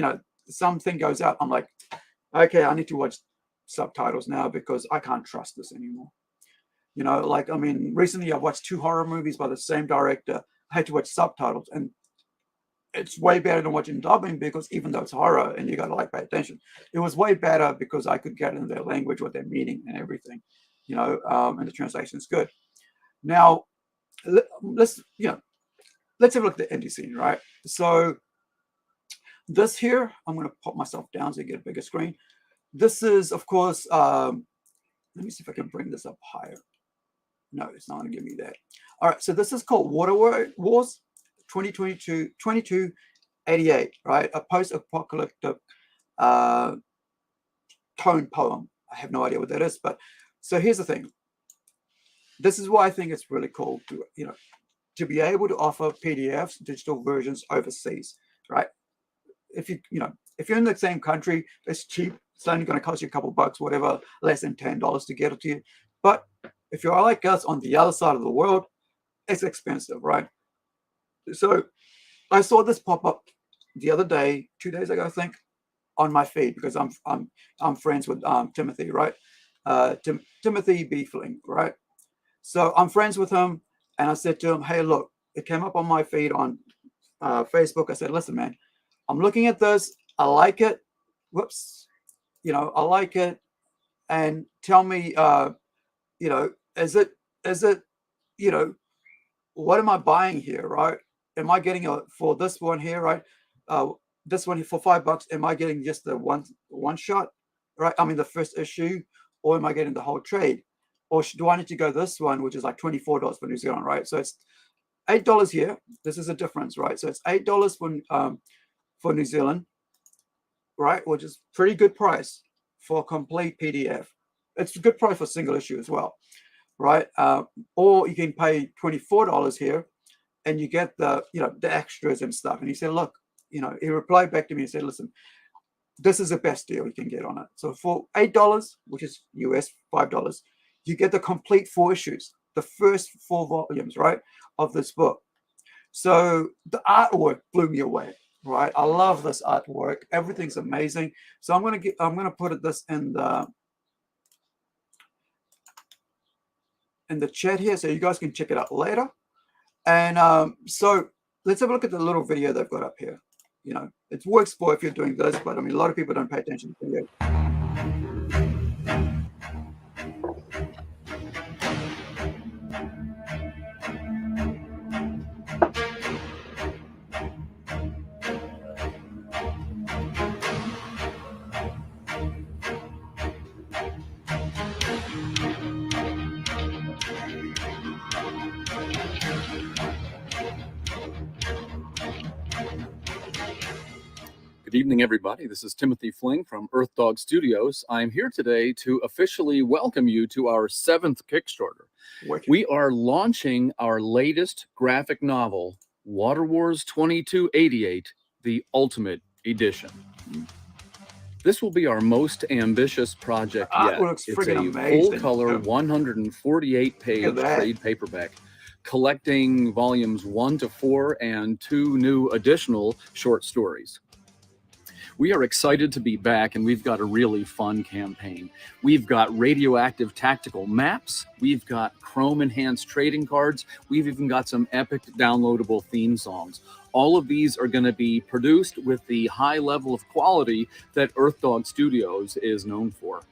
something goes out, I'm like, okay, I need to watch subtitles now because I can't trust this anymore. Like, I mean, recently I watched 2 horror movies by the same director. I had to watch subtitles, and it's way better than watching dubbing, because even though it's horror and you got to like pay attention, it was way better because I could get in their language, what they're meaning and everything, and the translation is good. Now, let's have a look at the indie scene, right? So this here, I'm going to pop myself down so you get a bigger screen. This is, of course, let me see if I can bring this up higher. No, it's not going to give me that. All right, so this is called Water Wars 2288, right? A post-apocalyptic tone poem. I have no idea what that is, but so here's the thing. This is why I think it's really cool to, to be able to offer PDFs, digital versions overseas, right? If if you're in the same country, it's cheap. It's only going to cost you a couple bucks, whatever, less than $10 to get it to you. But if you're like us on the other side of the world, it's expensive, right? So I saw this pop up the other day, 2 days ago, I think, on my feed, because I'm friends with Timothy, right? Timothy Beefling, right? So I'm friends with him, and I said to him, hey, look, it came up on my feed on Facebook. I said, listen, man, I'm looking at this. I like it. Whoops. I like it. And tell me, is it, what am I buying here, right? Am I getting for this one here, right? This one here for $5, am I getting just the one shot, right? I mean, the first issue, or am I getting the whole trade? Or do I need to go this one, which is like $24 for New Zealand, right? So it's $8 here. This is a difference, right? So it's $8 for New Zealand, right? Which is pretty good price for a complete PDF. It's a good price for single issue as well, right? Or you can pay $24 here, and you get the the extras and stuff. And he said, look, he replied back to me and said, listen, this is the best deal you can get on it. So for $8, which is US $5, you get the complete 4 issues, the first 4 volumes, right, of this book. So the artwork blew me away, right? I love this artwork. Everything's amazing. So I'm gonna put this in the chat here, so you guys can check it out later. And so let's have a look at the little video they've got up here. It works for if you're doing this, but I mean, a lot of people don't pay attention to video. Good evening, everybody. This is Timothy Fling from Earth Dog Studios. I'm here today to officially welcome you to our 7th Kickstarter. We are launching our latest graphic novel, Water Wars 2288, the Ultimate Edition. This will be our most ambitious project yet. It's a full-color, 148-page trade paperback, collecting volumes 1 to 4 and 2 new additional short stories. We are excited to be back, and we've got a really fun campaign. We've got radioactive tactical maps. We've got Chrome-enhanced trading cards. We've even got some epic downloadable theme songs. All of these are going to be produced with the high level of quality that Earth Dog Studios is known for.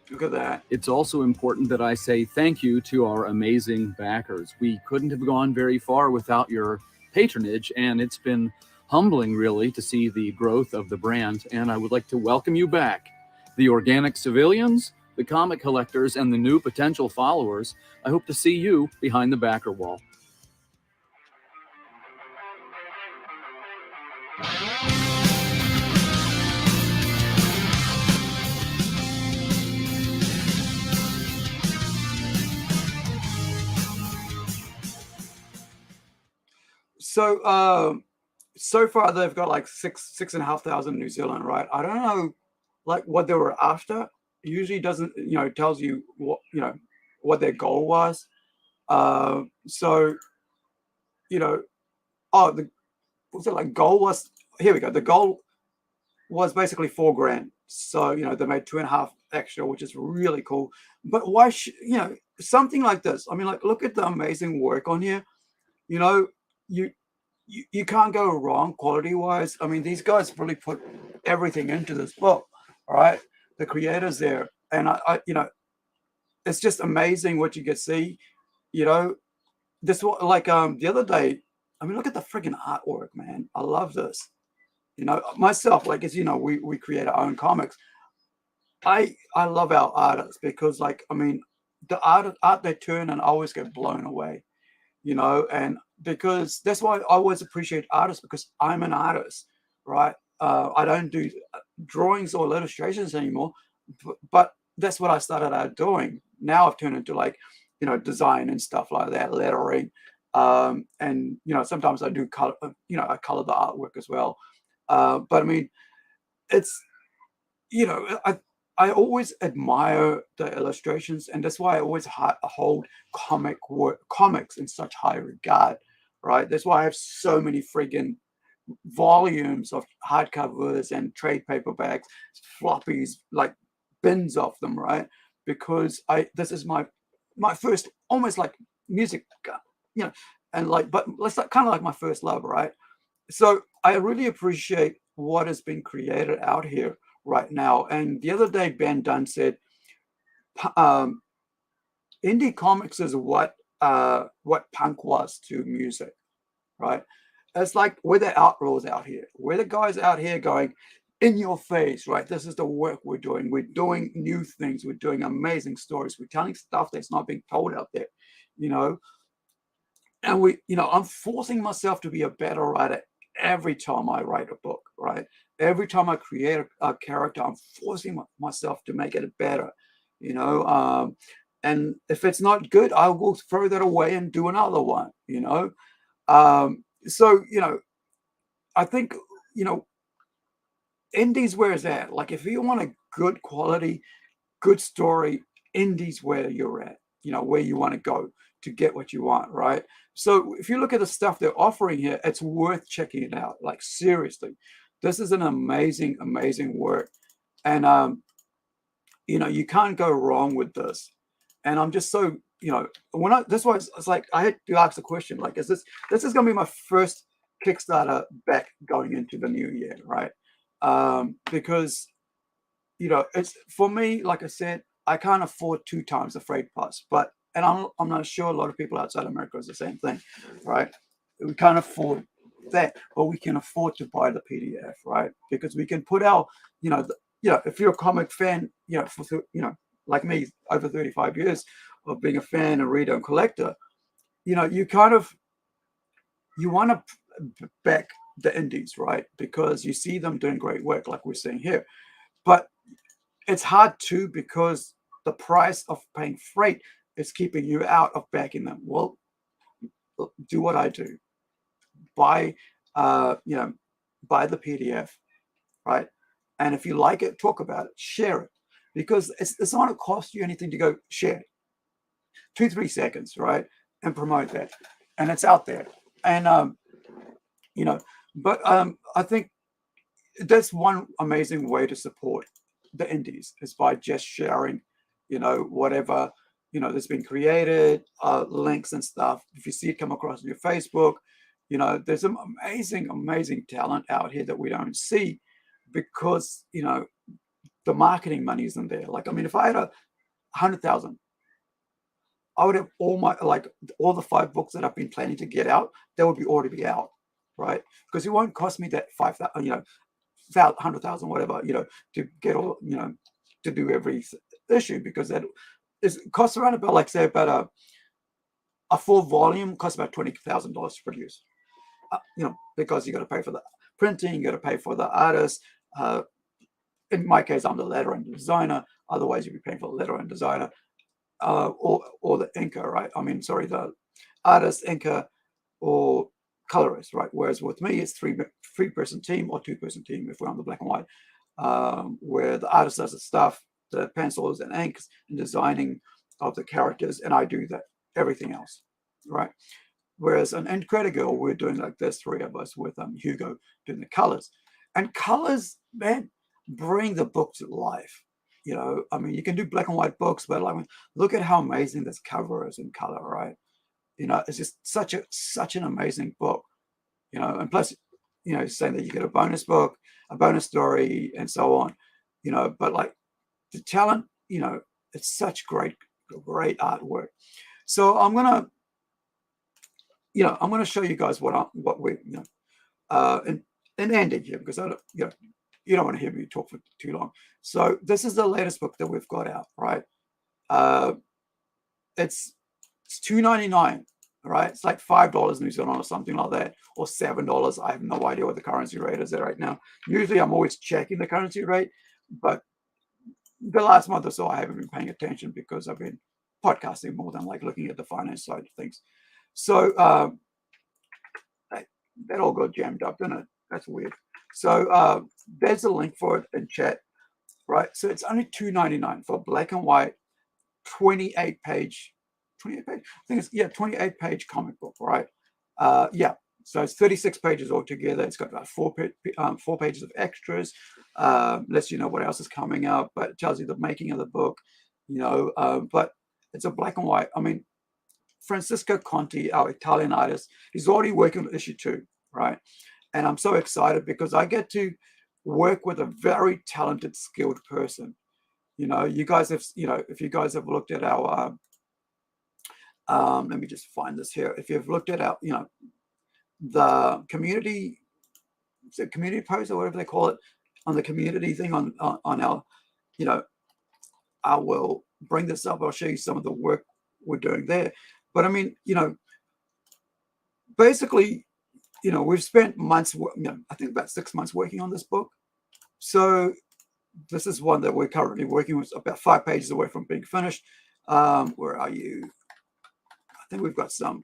Look at that. It's also important that I say thank you to our amazing backers. We couldn't have gone very far without your patronage, and it's been humbling, really, to see the growth of the brand, and I would like to welcome you back. The organic civilians, the comic collectors, and the new potential followers. I hope to see you behind the backer wall. So far they've got like 6,500 New Zealand, right? I don't know, like what they were after. Usually doesn't, tells you what, what their goal was. So, you know, oh, was it like goal was, here we go. The goal was basically $4,000. So, they made 2.5 extra, which is really cool. But why, something like this? I mean, like, look at the amazing work on here. You you can't go wrong quality wise. I mean, these guys really put everything into this book, all right? The creators there, and I it's just amazing what you can see. This one, like the other day. I mean, look at the freaking artwork, man. I love this. Myself, like, as we create our own comics. I love our artists because, like, I mean, the art they turn and I always get blown away. And because that's why I always appreciate artists, because I'm an artist, right? I don't do drawings or illustrations anymore, but that's what I started out doing. Now I've turned into, like, design and stuff like that, lettering, and sometimes I do color. I color the artwork as well. But I mean, it's I always admire the illustrations, and that's why I always hold comics in such high regard, right? That's why I have so many friggin' volumes of hardcovers and trade paperbacks, floppies, like bins of them, right? Because this is my first, almost like music, and like, but let's kind of like my first love, right? So I really appreciate what has been created out here right now. And the other day, Ben Dunn said, indie comics is what punk was to music, right? It's like we're the outlaws out here. We're the guys out here going in your face, right? This is the work we're doing. We're doing new things. We're doing amazing stories. We're telling stuff that's not being told out there, And I'm forcing myself to be a better writer every time I write a book, right? Every time I create a character, I'm forcing myself to make it better, and if it's not good, I will throw that away and do another one, So, I think, indies where it's at. Like, if you want a good quality, good story, indies where you're at, where you want to go to get what you want, right? So if you look at the stuff they're offering here, it's worth checking it out. Like, seriously, this is an amazing, amazing work. And, you can't go wrong with this. And I'm just so, that's why it's like, I had to ask the question, like, this is going to be my first Kickstarter back going into the new year, right? Because, it's, for me, like I said, I can't afford 2 times the freight cost, and I'm not sure a lot of people outside America is the same thing, right? We can't afford that, but we can afford to buy the PDF, right? Because we can put our, if you're a comic fan, like me, over 35 years of being a fan, a reader, and collector, you kind of, you want to back the indies, right? Because you see them doing great work, like we're seeing here, but it's hard too, because the price of paying freight is keeping you out of backing them. Well, do what I do. Buy the PDF, right? And if you like it, talk about it, share it, because it's not going to cost you anything to go share 2-3 seconds, right? And promote that, and it's out there. And but I think that's one amazing way to support the indies, is by just sharing, whatever that's been created, links and stuff. If you see it come across your Facebook, there's some amazing talent out here that we don't see, because the marketing money isn't there. Like, I mean, if I had 100,000, I would have all the 5 books that I've been planning to get out, they would already be out, right? Because it won't cost me that 5,000, 100,000, whatever, to get all, to do every issue, because that costs around about, like, say, about a full volume costs about $20,000 to produce, because you got to pay for the printing, you got to pay for the artist. In my case, I'm the letterer and designer. Otherwise, you'd be paying for the letterer and designer, or the inker, right? I mean, sorry, the artist, inker, or colorist, right? Whereas with me, it's 3-person team or 2-person team if we're on the black and white, where the artist does the stuff, the pencils and inks and designing of the characters, and I do that everything else, right? Whereas an end credit girl, we're doing like there's 3 of us with Hugo doing the colors. And colors, man, bring the book to life. You know, I mean, you can do black and white books, but like, look at how amazing this cover is in color, right? You know, it's just such an amazing book. You know, and plus, you know, saying that you get a bonus book, a bonus story, and so on. You know, but like the talent, you know, it's such great artwork. So I'm gonna show you guys what we, you know, and ending here, because I don't, you don't want to hear me talk for too long. So this is the latest book that we've got out, right? It's $2.99, right? It's like $5 New Zealand or something like that, or $7. I have no idea what the currency rate is there right now. Usually I'm always checking the currency rate, but the last month or so I haven't been paying attention because I've been podcasting more than like looking at the finance side of things. So that all got jammed up, didn't it? That's weird. So there's a link for it in chat, right? So it's only $2.99 for a black and white 28 page. I think it's 28-page comic book, right? Yeah. So it's 36 pages altogether. It's got about 4 pages of extras. Lets you know what else is coming up, but it tells you the making of the book, you know. But it's a black and white. I mean, Francisco Conti, our Italian artist, he's already working on issue 2, right? And I'm so excited because I get to work with a very talented, skilled person. You know, you guys have, you know, if you guys have looked at our, let me just find this here. If you've looked at our, you know, the community post or whatever they call it on the community thing on our, you know, I will bring this up. I'll show you some of the work we're doing there. But I mean, you know, basically, you know, we've spent months, you know, I think about 6 months working on this book. So this is one that we're currently working with, about 5 pages away from being finished. Where are you? I think we've got some.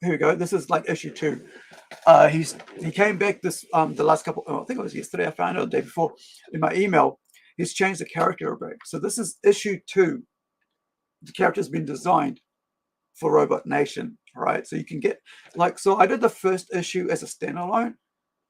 Here we go. This is like issue 2. He came back this the last couple. I think it was yesterday. I found it, or the day before in my email. He's changed the character a bit. So this is issue 2. The character's been designed for Robot Nation, right? So you can get like, so I did the first issue as a standalone,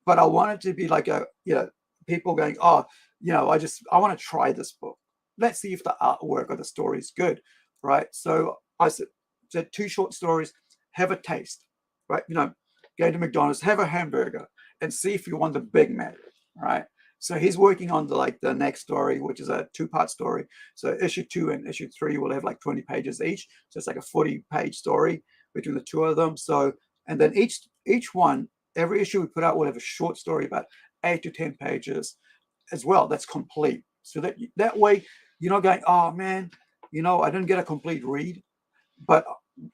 but I wanted to be like a, you know, people going, oh, you know, I want to try this book. Let's see if the artwork or the story is good, right? So I said 2 short stories, have a taste, right? You know, go to McDonald's, have a hamburger, and see if you want the Big Mac, right? So he's working on the next story, which is a 2-part story. So issue 2 and issue 3 will have like 20 pages each. So it's like a 40-page story between the 2 of them. So, and then each one, every issue we put out will have a short story about 8 to 10 pages as well. That's complete. So that way you're not going, oh man, you know, I didn't get a complete read. But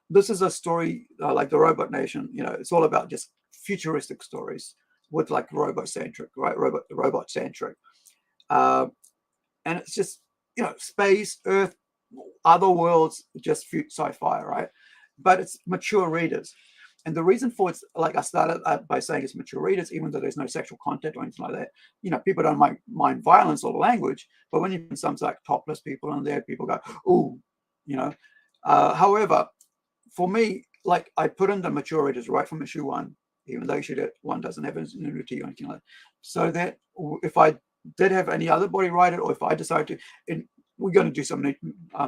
this is a story like the Robot Nation. You know, it's all about just futuristic stories with like robot-centric, right? Robot-centric. And it's just, you know, space, Earth, other worlds, just sci-fi, right? But it's mature readers. And the reason for it's, like I started by saying it's mature readers, even though there's no sexual content or anything like that. You know, people don't mind violence or language, but when you put some like topless people in there, people go, ooh, you know. However, for me, like I put in the mature readers right from issue 1, even though issue 1 doesn't have nudity or anything like that. So that if I did have any other body write it, or if I decide to, and we're going to do some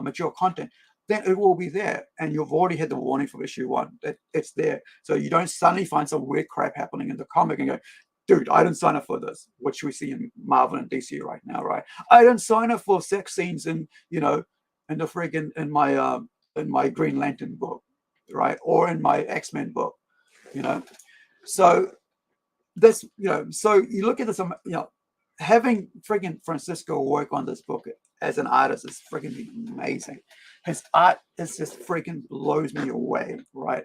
mature content, then it will be there. And you've already had the warning from issue 1 that it's there. So you don't suddenly find some weird crap happening in the comic and go, dude, I didn't sign up for this, which we see in Marvel and DC right now, right? I didn't sign up for sex scenes in, you know, in the friggin' in my Green Lantern book, right? Or in my X-Men book, you know. So this, you know, so you look at this, you know, having friggin' Francisco work on this book as an artist is friggin' amazing. His art is just friggin' blows me away, right?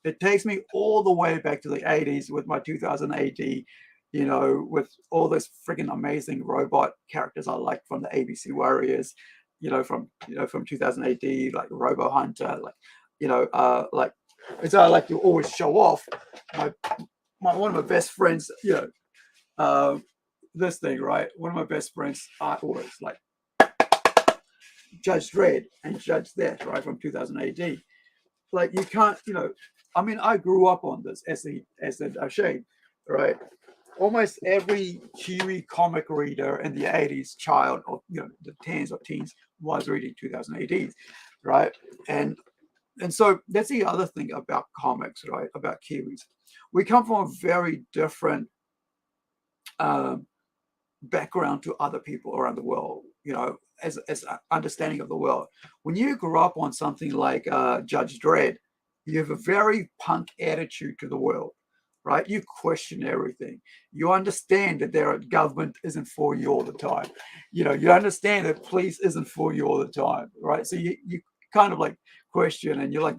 It takes me all the way back to the 80s with my 2000 AD, you know, with all those friggin' amazing robot characters I like from the ABC Warriors, you know, from 2000 AD, like Robo Hunter, like, you know, like, it's I like to always show off one of my best friends, you know, this thing, right? One of my best friends' artworks, like Judge Dredd and Judge that, right, from 2000 AD. Like, you can't, I mean, I grew up on this as a shade, right? Almost every Kiwi comic reader in the 80s, child, or the tens or teens, was reading 2000 AD, right? And so that's the other thing about comics, right? About Kiwis, we come from a very different background to other people around the world, as understanding of the world. When you grow up on something like Judge Dredd, you have a very punk attitude to the world, right? You question everything. You understand that their government isn't for you all the time. You understand that police isn't for you all the time, right? So you kind of like question, and you're like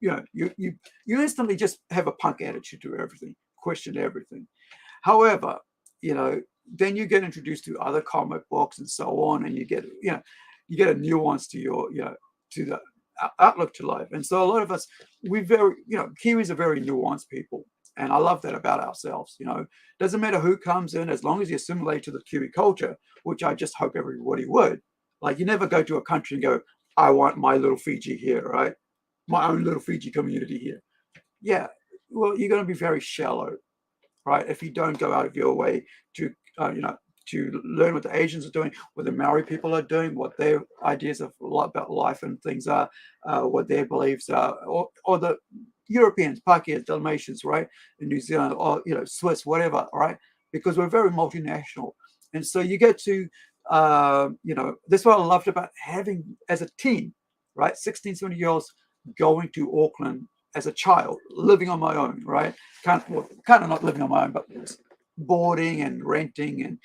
you instantly just have a punk attitude to everything, question everything. However, then you get introduced to other comic books and so on, and you get a nuance to your to the outlook to life. And so a lot of us, Kiwis are very nuanced people, and I love that about ourselves. Doesn't matter who comes in, as long as you assimilate to the Kiwi culture, which I just hope everybody would. Like, you never go to a country and go, I want my little Fiji here, right? My own little Fiji community here. Yeah, well, you're going to be very shallow, right? If you don't go out of your way to to learn what the Asians are doing, what the Maori people are doing, what their ideas of about life and things are, what their beliefs are, or the Europeans, Pakeas, Dalmatians, right, in New Zealand, or Swiss, whatever, right? Because we're very multinational, and so you get to, that's what I loved about having as a team, right? 16, 17-year-olds going to Auckland as a child, living on my own, right? Kind of not living on my own, but boarding and renting and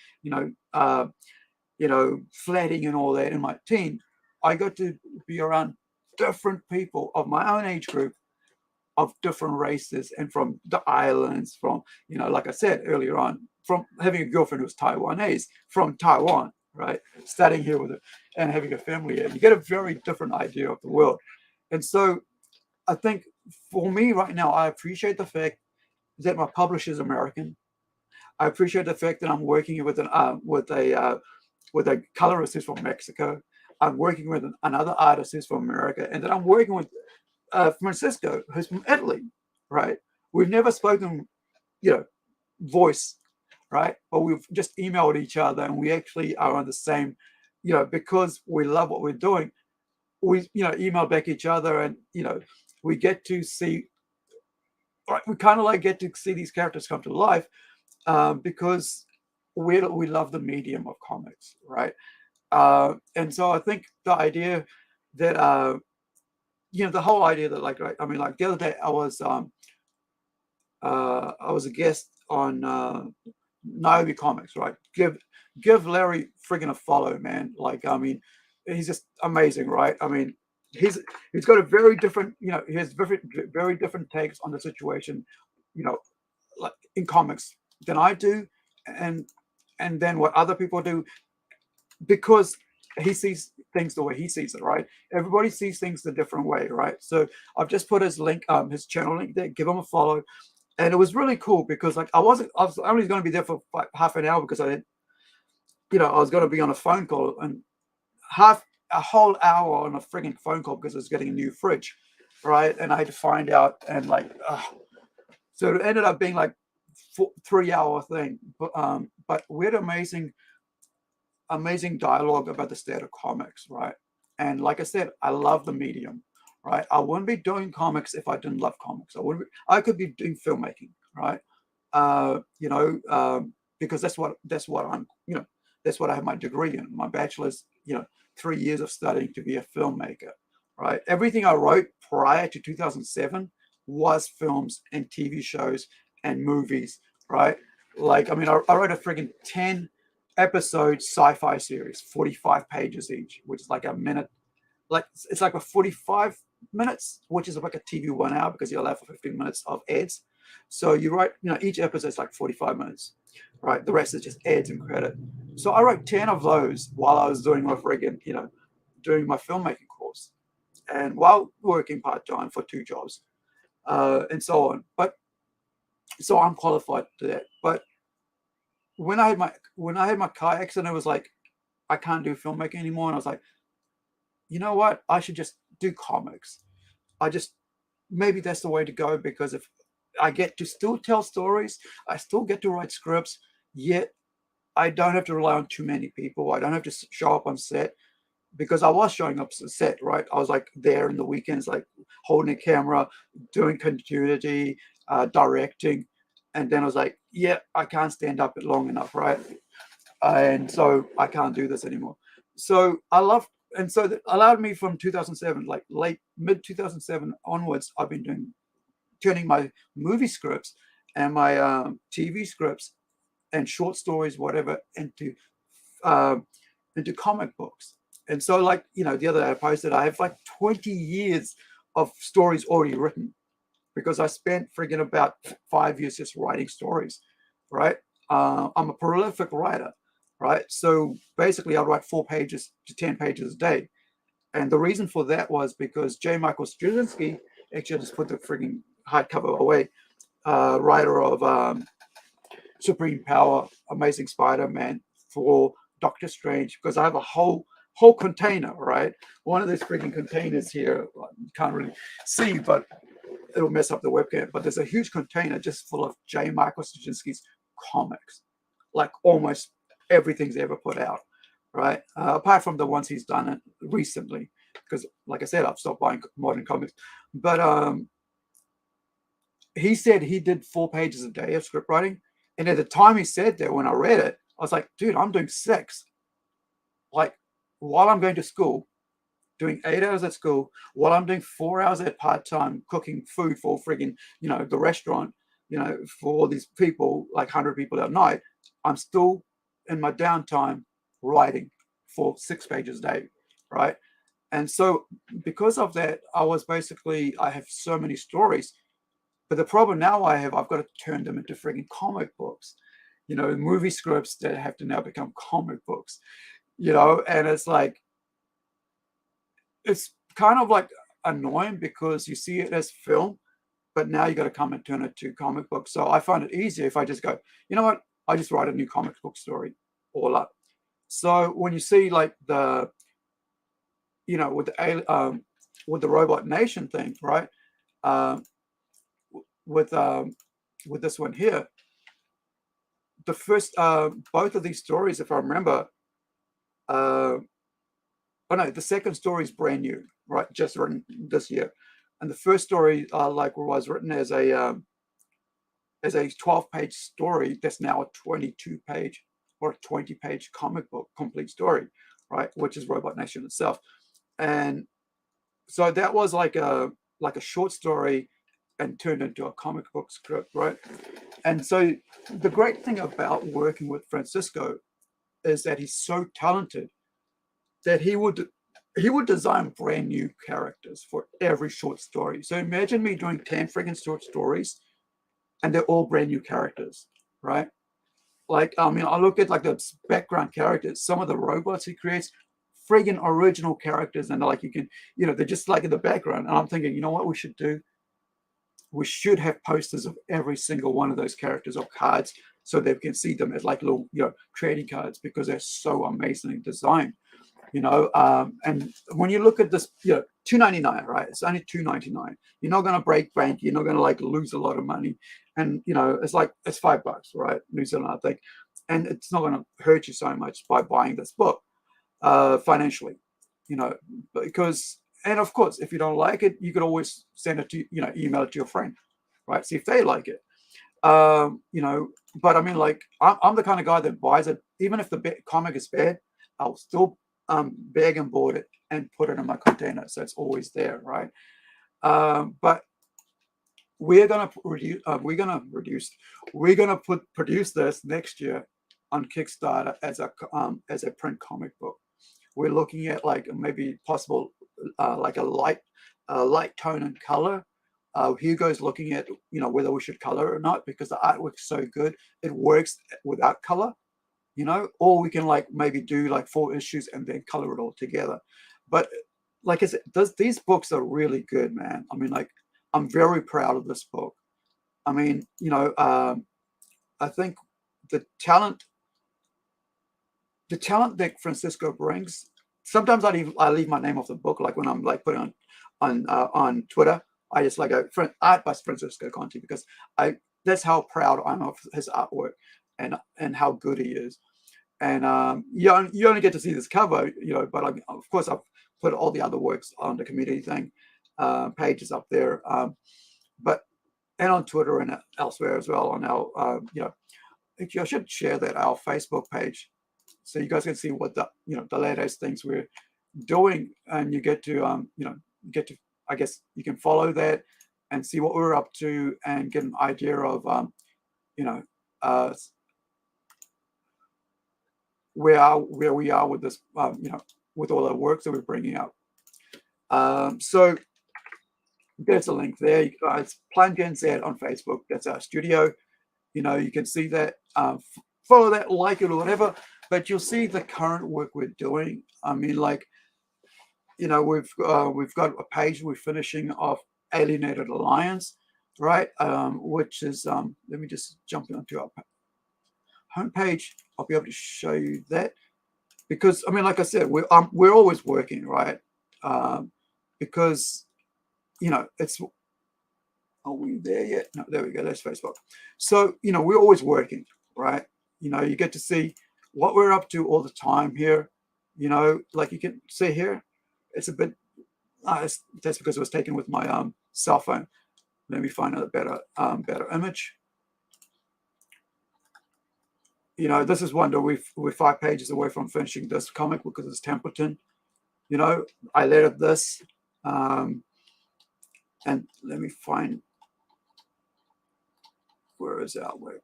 flatting and all that in my team. I got to be around different people of my own age group, of different races, and from the islands, from like I said earlier on, from having a girlfriend who was Taiwanese from Taiwan, right? Studying here with her and having a family here, you get a very different idea of the world. And so I think for me right now, I appreciate the fact that my publisher is American. I appreciate the fact that I'm working with a colorist who's from Mexico. I'm working with another artist who's from America, and then I'm working with Francisco, who's from Italy, right? We've never spoken, voice, right? But we've just emailed each other, and we actually are on the same, because we love what we're doing. We, email back each other, and we get to see, right? We kind of like get to see these characters come to life. Because we love the medium of comics, right? And so I think the idea that the whole idea that like the other day I was a guest on Naomi Comics, right? Give Larry friggin' a follow, man. Like, I mean, he's just amazing, right? I mean, he's got a very different, he has very different takes on the situation, like in comics than I do, and then what other people do, because he sees things the way he sees it, right? Everybody sees things a different way, right? So I've just put his link, his channel link there. Give him a follow, and it was really cool because like I was only going to be there for like half an hour because I was going to be on a phone call, and a whole hour on a frigging phone call because I was getting a new fridge, right? And I had to find out, and like, so it ended up being like 3-hour thing, but we had amazing dialogue about the state of comics, right? And like I said, I love the medium, right? I wouldn't be doing comics if I didn't love comics. I could be doing filmmaking, right? Because that's what I'm, that's what I have my degree in. My bachelor's, 3 years of studying to be a filmmaker, right? Everything I wrote prior to 2007 was films and TV shows and movies, right? Like, I mean, I wrote a friggin' 10 episode sci-fi series, 45 pages each, which is like a minute. Like, it's like a 45 minutes, which is like a TV 1 hour because you're allowed for 15 minutes of ads. So you write, each episode is like 45 minutes, right? The rest is just ads and credit. So I wrote 10 of those while I was doing my friggin', doing my filmmaking course, and while working part-time for 2 jobs, and so on. But so I'm qualified to that. But when I had my car accident, it was like, I can't do filmmaking anymore. And I was like, you know what? I should just do comics. Maybe that's the way to go, because if I get to still tell stories, I still get to write scripts, yet I don't have to rely on too many people. I don't have to show up on set, because I was showing up on set, right? I was like there in the weekends, like holding a camera, doing continuity, directing. And then I was like, yeah, I can't stand up it long enough, right? And so I can't do this anymore. So and so that allowed me from 2007, like mid 2007 onwards, I've been turning my movie scripts and my TV scripts and short stories, whatever, into comic books. And so, like, the other day I posted, I have like 20 years of stories already written, because I spent friggin' about 5 years just writing stories, right? I'm a prolific writer, right? So basically, I write 4 pages to 10 pages a day. And the reason for that was because J. Michael Straczynski, actually, I just put the friggin' hardcover away, writer of Supreme Power, Amazing Spider-Man, for Doctor Strange, because I have a whole container, right? One of those freaking containers here, you can't really see, but it'll mess up the webcam. But there's a huge container just full of J. Michael Straczynski's comics, like almost everything's ever put out, right? Apart from the ones he's done it recently, because like I said, I've stopped buying modern comics. But he said he did 4 pages a day of script writing. And at the time he said that, when I read it, I was like, dude, I'm doing 6. Like, while I'm going to school, doing 8 hours at school, while I'm doing 4 hours at part-time cooking food for friggin', the restaurant, for all these people, like 100 people at night, I'm still in my downtime writing for 6 pages a day, right? And so because of that, I have so many stories. But the problem now I've got to turn them into friggin' comic books, movie scripts that have to now become comic books, and it's like, it's kind of like annoying, because you see it as film, but now you got to come and turn it to comic books. So I find it easier if I just go, you know what, I just write a new comic book story all up. So when you see like with the Robot Nation thing, right? With this one here, the first both of these stories, if I remember, oh no, the second story is brand new, right? Just written this year, and the first story was written as a 12-page story that's now a 22-page or a 20-page comic book complete story, right? Which is Robot Nation itself. And so that was like a short story and turned into a comic book script, right? And so the great thing about working with Francisco is that he's so talented that he would design brand new characters for every short story. So imagine me doing 10 friggin' short stories, and they're all brand new characters, right? Like, I mean, I look at like the background characters, some of the robots he creates, friggin' original characters, and like, you can, they're just like in the background. And I'm thinking, you know what we should do? We should have posters of every single one of those characters or cards, so they can see them as like little, trading cards, because they're so amazingly designed. And when you look at this, $2.99, right? It's only $2.99. You're not going to break bank. You're not going to like lose a lot of money. And, it's like, it's $5, right? New Zealand, I think. And it's not going to hurt you so much by buying this book financially, because, and of course, if you don't like it, you could always send it to, email it to your friend, right? See if they like it. But I mean, like, I'm the kind of guy that buys it, even if the comic is bad, I'll still bag and board it and put it in my container, so it's always there, right? But we're gonna produce this next year on Kickstarter as a print comic book. We're looking at like maybe possible like a light tone and color. Hugo's looking at whether we should color or not, because the artwork's so good, it works without color. Or we can like maybe do like 4 issues and then color it all together. But like I said, these books are really good, man. I mean, like, I'm very proud of this book. I mean, I think the talent that Francisco brings sometimes I leave my name off the book, like when I'm like putting on Twitter. I just like a art by Francisco Conti, because that's how proud I'm of his artwork and how good he is. And you only get to see this cover, but of course I've put all the other works on the community thing pages up there, and on Twitter and elsewhere as well on our I should share that our Facebook page, so you guys can see what the the latest things we're doing, and you get to I guess you can follow that and see what we're up to and get an idea of where we are with this with all the works that we're bringing up. So there's a link there. You guys, Plungins there on Facebook. That's our studio. You can see that. Follow that, like it or whatever. But you'll see the current work we're doing. I mean, like, we've got a page we're finishing off, Alienated Alliance, right? Which is let me just jump into our homepage. I'll be able to show you that, because I mean, like I said, we're always working, right? Because it's, are we there yet? No, there we go. That's Facebook. So we're always working, right? You get to see what we're up to all the time here. Like you can see here, it's a bit. That's because it was taken with my cell phone. Let me find a better image. This is Wonder. We're 5 pages away from finishing this comic because it's Templeton. I lettered this, and let me find, where is our work?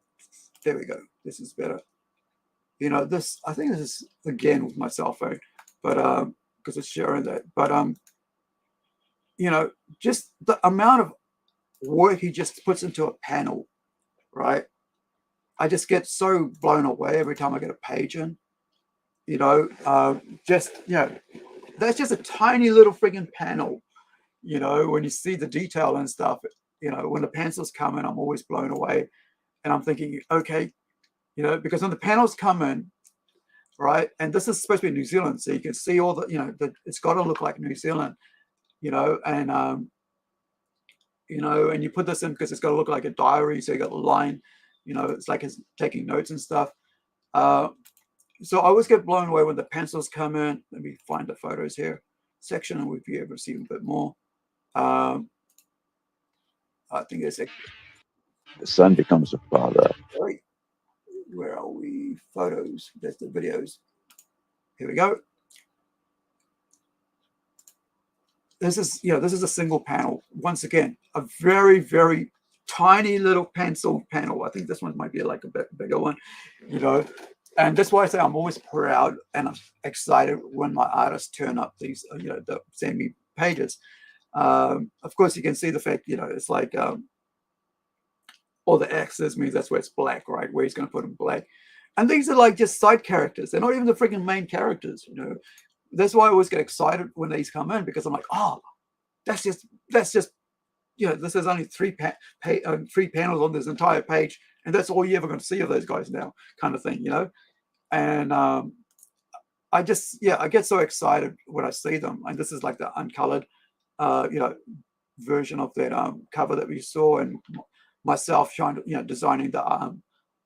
There we go. This is better. This, I think this is again with my cell phone, but because it's sharing that. But just the amount of work he just puts into a panel, right? I just get so blown away every time I get a page in. That's just a tiny little friggin' panel. When you see the detail and stuff, when the pencils come in, I'm always blown away. And I'm thinking, okay, because when the panels come in, right, and this is supposed to be New Zealand, so you can see all the, it's got to look like New Zealand, and and you put this in because it's got to look like a diary, so you got the line, it's like it's taking notes and stuff. So I always get blown away when the pencils come in. Let me find the photos here section, and we'll be able to see a bit more. I think it's The son becomes a father. Where are we? Photos. That's the videos. Here we go. This is a single panel. Once again, a very, very tiny little pencil panel. I think this one might be like a bit bigger one, And that's why I say I'm always proud and I'm excited when my artists turn up these, send me pages. Of course, you can see the fact, it's like all the X's means that's where it's black, right? Where he's going to put them black. And these are like just side characters. They're not even the freaking main characters, That's why I always get excited when these come in, because I'm like, oh, that's just, this is only three panels on this entire page, and that's all you're ever going to see of those guys now, kind of thing, And I get so excited when I see them, and this is like the uncolored, version of that cover that we saw, and myself trying to, designing the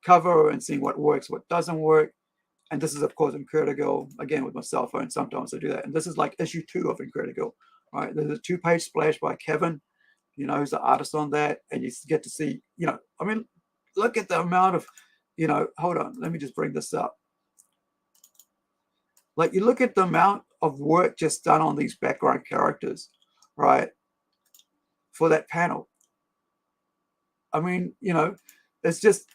cover and seeing what works, what doesn't work. And this is, of course, Incredigle, again, with my cell phone. Sometimes I do that. And this is like issue 2 of Incredigle, right? There's a 2-page splash by Kevin, who's the artist on that. And you get to see, I mean, look at the amount of, hold on, let me just bring this up. Like, you look at the amount of work just done on these background characters, right? For that panel. I mean, it's just,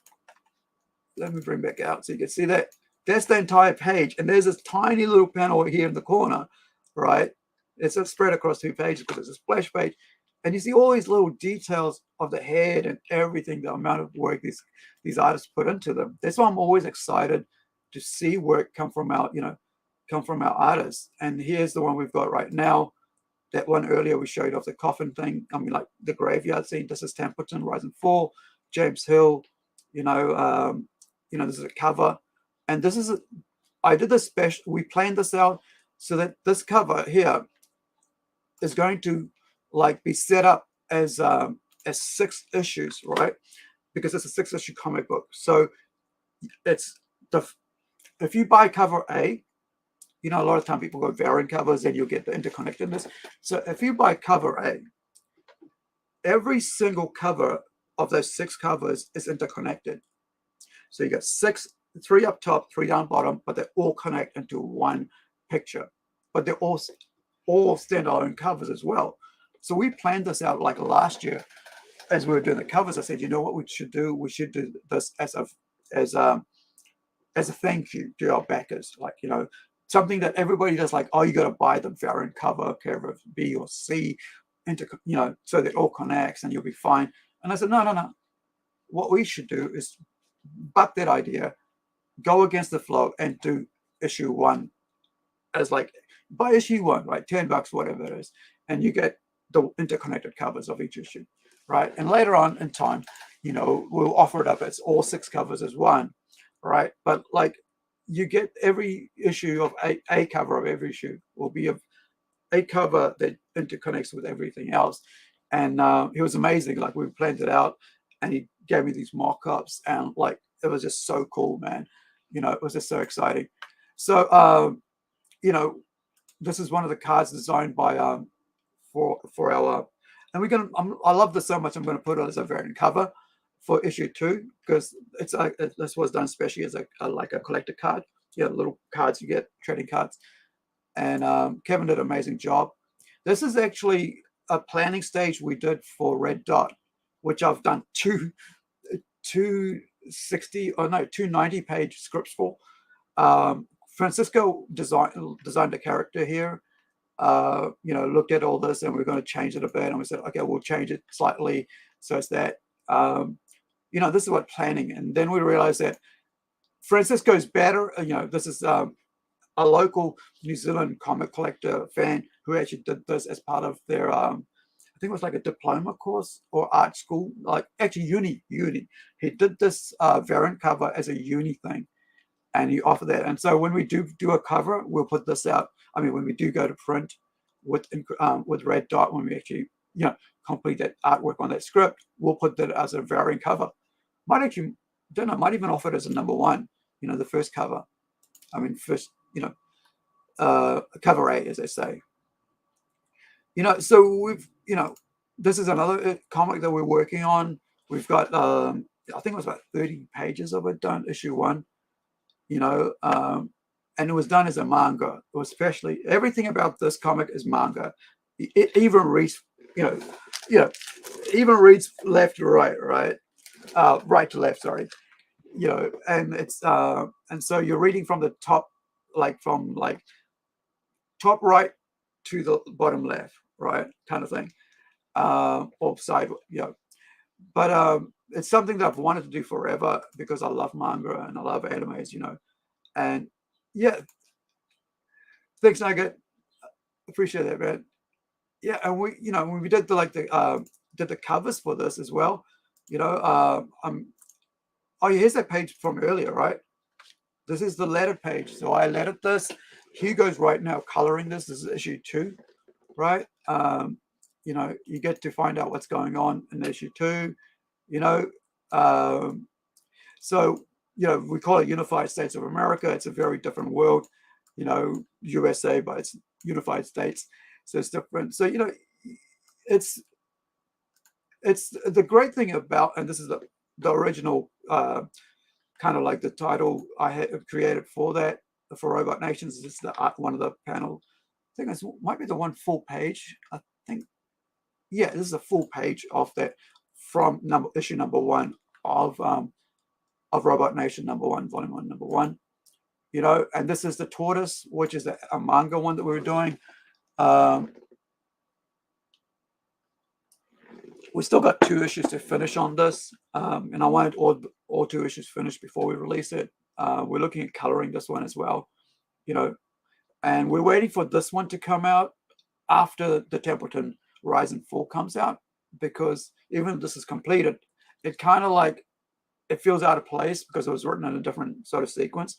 let me bring back out so you can see that. That's the entire page. And there's this tiny little panel here in the corner, right? It's spread across 2 pages because it's a splash page. And you see all these little details of the head and everything, the amount of work these artists put into them. That's why I'm always excited to see work come from our artists. And here's the one we've got right now. That one earlier we showed off the coffin thing. I mean, like the graveyard scene. This is Templeton, Rise and Fall, James Hill. This is a cover. And this is, I did this special, we planned this out so that this cover here is going to like be set up as 6 issues, right? Because it's a 6-issue comic book. So it's if you buy cover A, you know, a lot of time people go variant covers and you'll get the interconnectedness. So if you buy cover A, every single cover of those 6 covers is interconnected. So you got 3 up top, 3 down bottom, but they all connect into one picture. But they're all standalone covers as well. So we planned this out like last year as we were doing the covers. I said, you know what we should do? We should do this as a thank you to our backers. Like, you know, something that everybody does, like, oh, you got to buy the variant cover B or C, you know, so that it all connects and you'll be fine. And I said, no. What we should do is butt that idea, go against the flow, and do issue 1 as like, buy issue 1, right? $10, whatever it is, and you get the interconnected covers of each issue, right? And later on in time, you know, we'll offer it up as all 6 covers as one, right? But like, you get every issue of a cover of every issue will be a cover that interconnects with everything else. And it was amazing. Like, we planned it out, and he gave me these mock-ups, and like, it was just so cool, man. You know, it was just so exciting. So, you know, this is one of the cards designed by for our and we're gonna. I love this so much. I'm gonna put it as a variant cover for issue 2 because it's this was done especially as like a collector card. Yeah, little cards you get, trading cards. And Kevin did an amazing job. This is actually a planning stage we did for Red Dot, which I've done 290-page scripts for. Francisco designed a character here. You know, looked at all this, and we're going to change it a bit. And we said, okay, we'll change it slightly so it's that, you know, this is what planning. And then we realized that Francisco's better. You know, this is a local New Zealand comic collector fan who actually did this as part of their, I think it was like a diploma course or art school, like actually uni. He did this variant cover as a uni thing, and he offered that. And so when we do a cover, we'll put this out. I mean, when we do go to print with Red Dot, when we actually, you know, complete that artwork on that script, we'll put that as a variant cover. Might actually, don't know, might even offer it as a number 1, you know, the first cover. I mean, first, you know, cover A, as they say. You know, so we've, you know, this is another comic that we're working on. We've got, I think it was about 30 pages of it done, issue 1, you know, and it was done as a manga. It was especially, everything about this comic is manga. It even reads, you know, even reads left to right, right to left, sorry. You know, and it's, and so you're reading from the top, like from like top right to the bottom left, right, kind of thing, or side, you know. But it's something that I've wanted to do forever because I love manga and I love animes, you know. And yeah, thanks, Nugget. Appreciate that, man. Yeah, and we, you know, when we did did the covers for this as well, you know. Oh, yeah, here's that page from earlier, right? This is the lettered page. So I lettered this. Hugo's right now coloring this. This is issue 2, right? You know, you get to find out what's going on in issue 2, you know. So, you know, we call it Unified States of America. It's a very different world, you know, USA, but it's Unified States. So it's different. So, you know, it's the great thing about, and this is the original kind of like the title I had created for that, for Robot Nations. This is one of the panel. I think it might be the one full page. I think, yeah, this is a full page of that from issue number 1 of Robot Nation number 1, volume 1, number 1. You know, and this is the Tortoise, which is a manga one that we were doing. We still got 2 issues to finish on this, and I wanted all 2 issues finished before we release it. We're looking at coloring this one as well, you know, and we're waiting for this one to come out after the Templeton Rise and Fall comes out, because even if this is completed, it kind of like, it feels out of place because it was written in a different sort of sequence.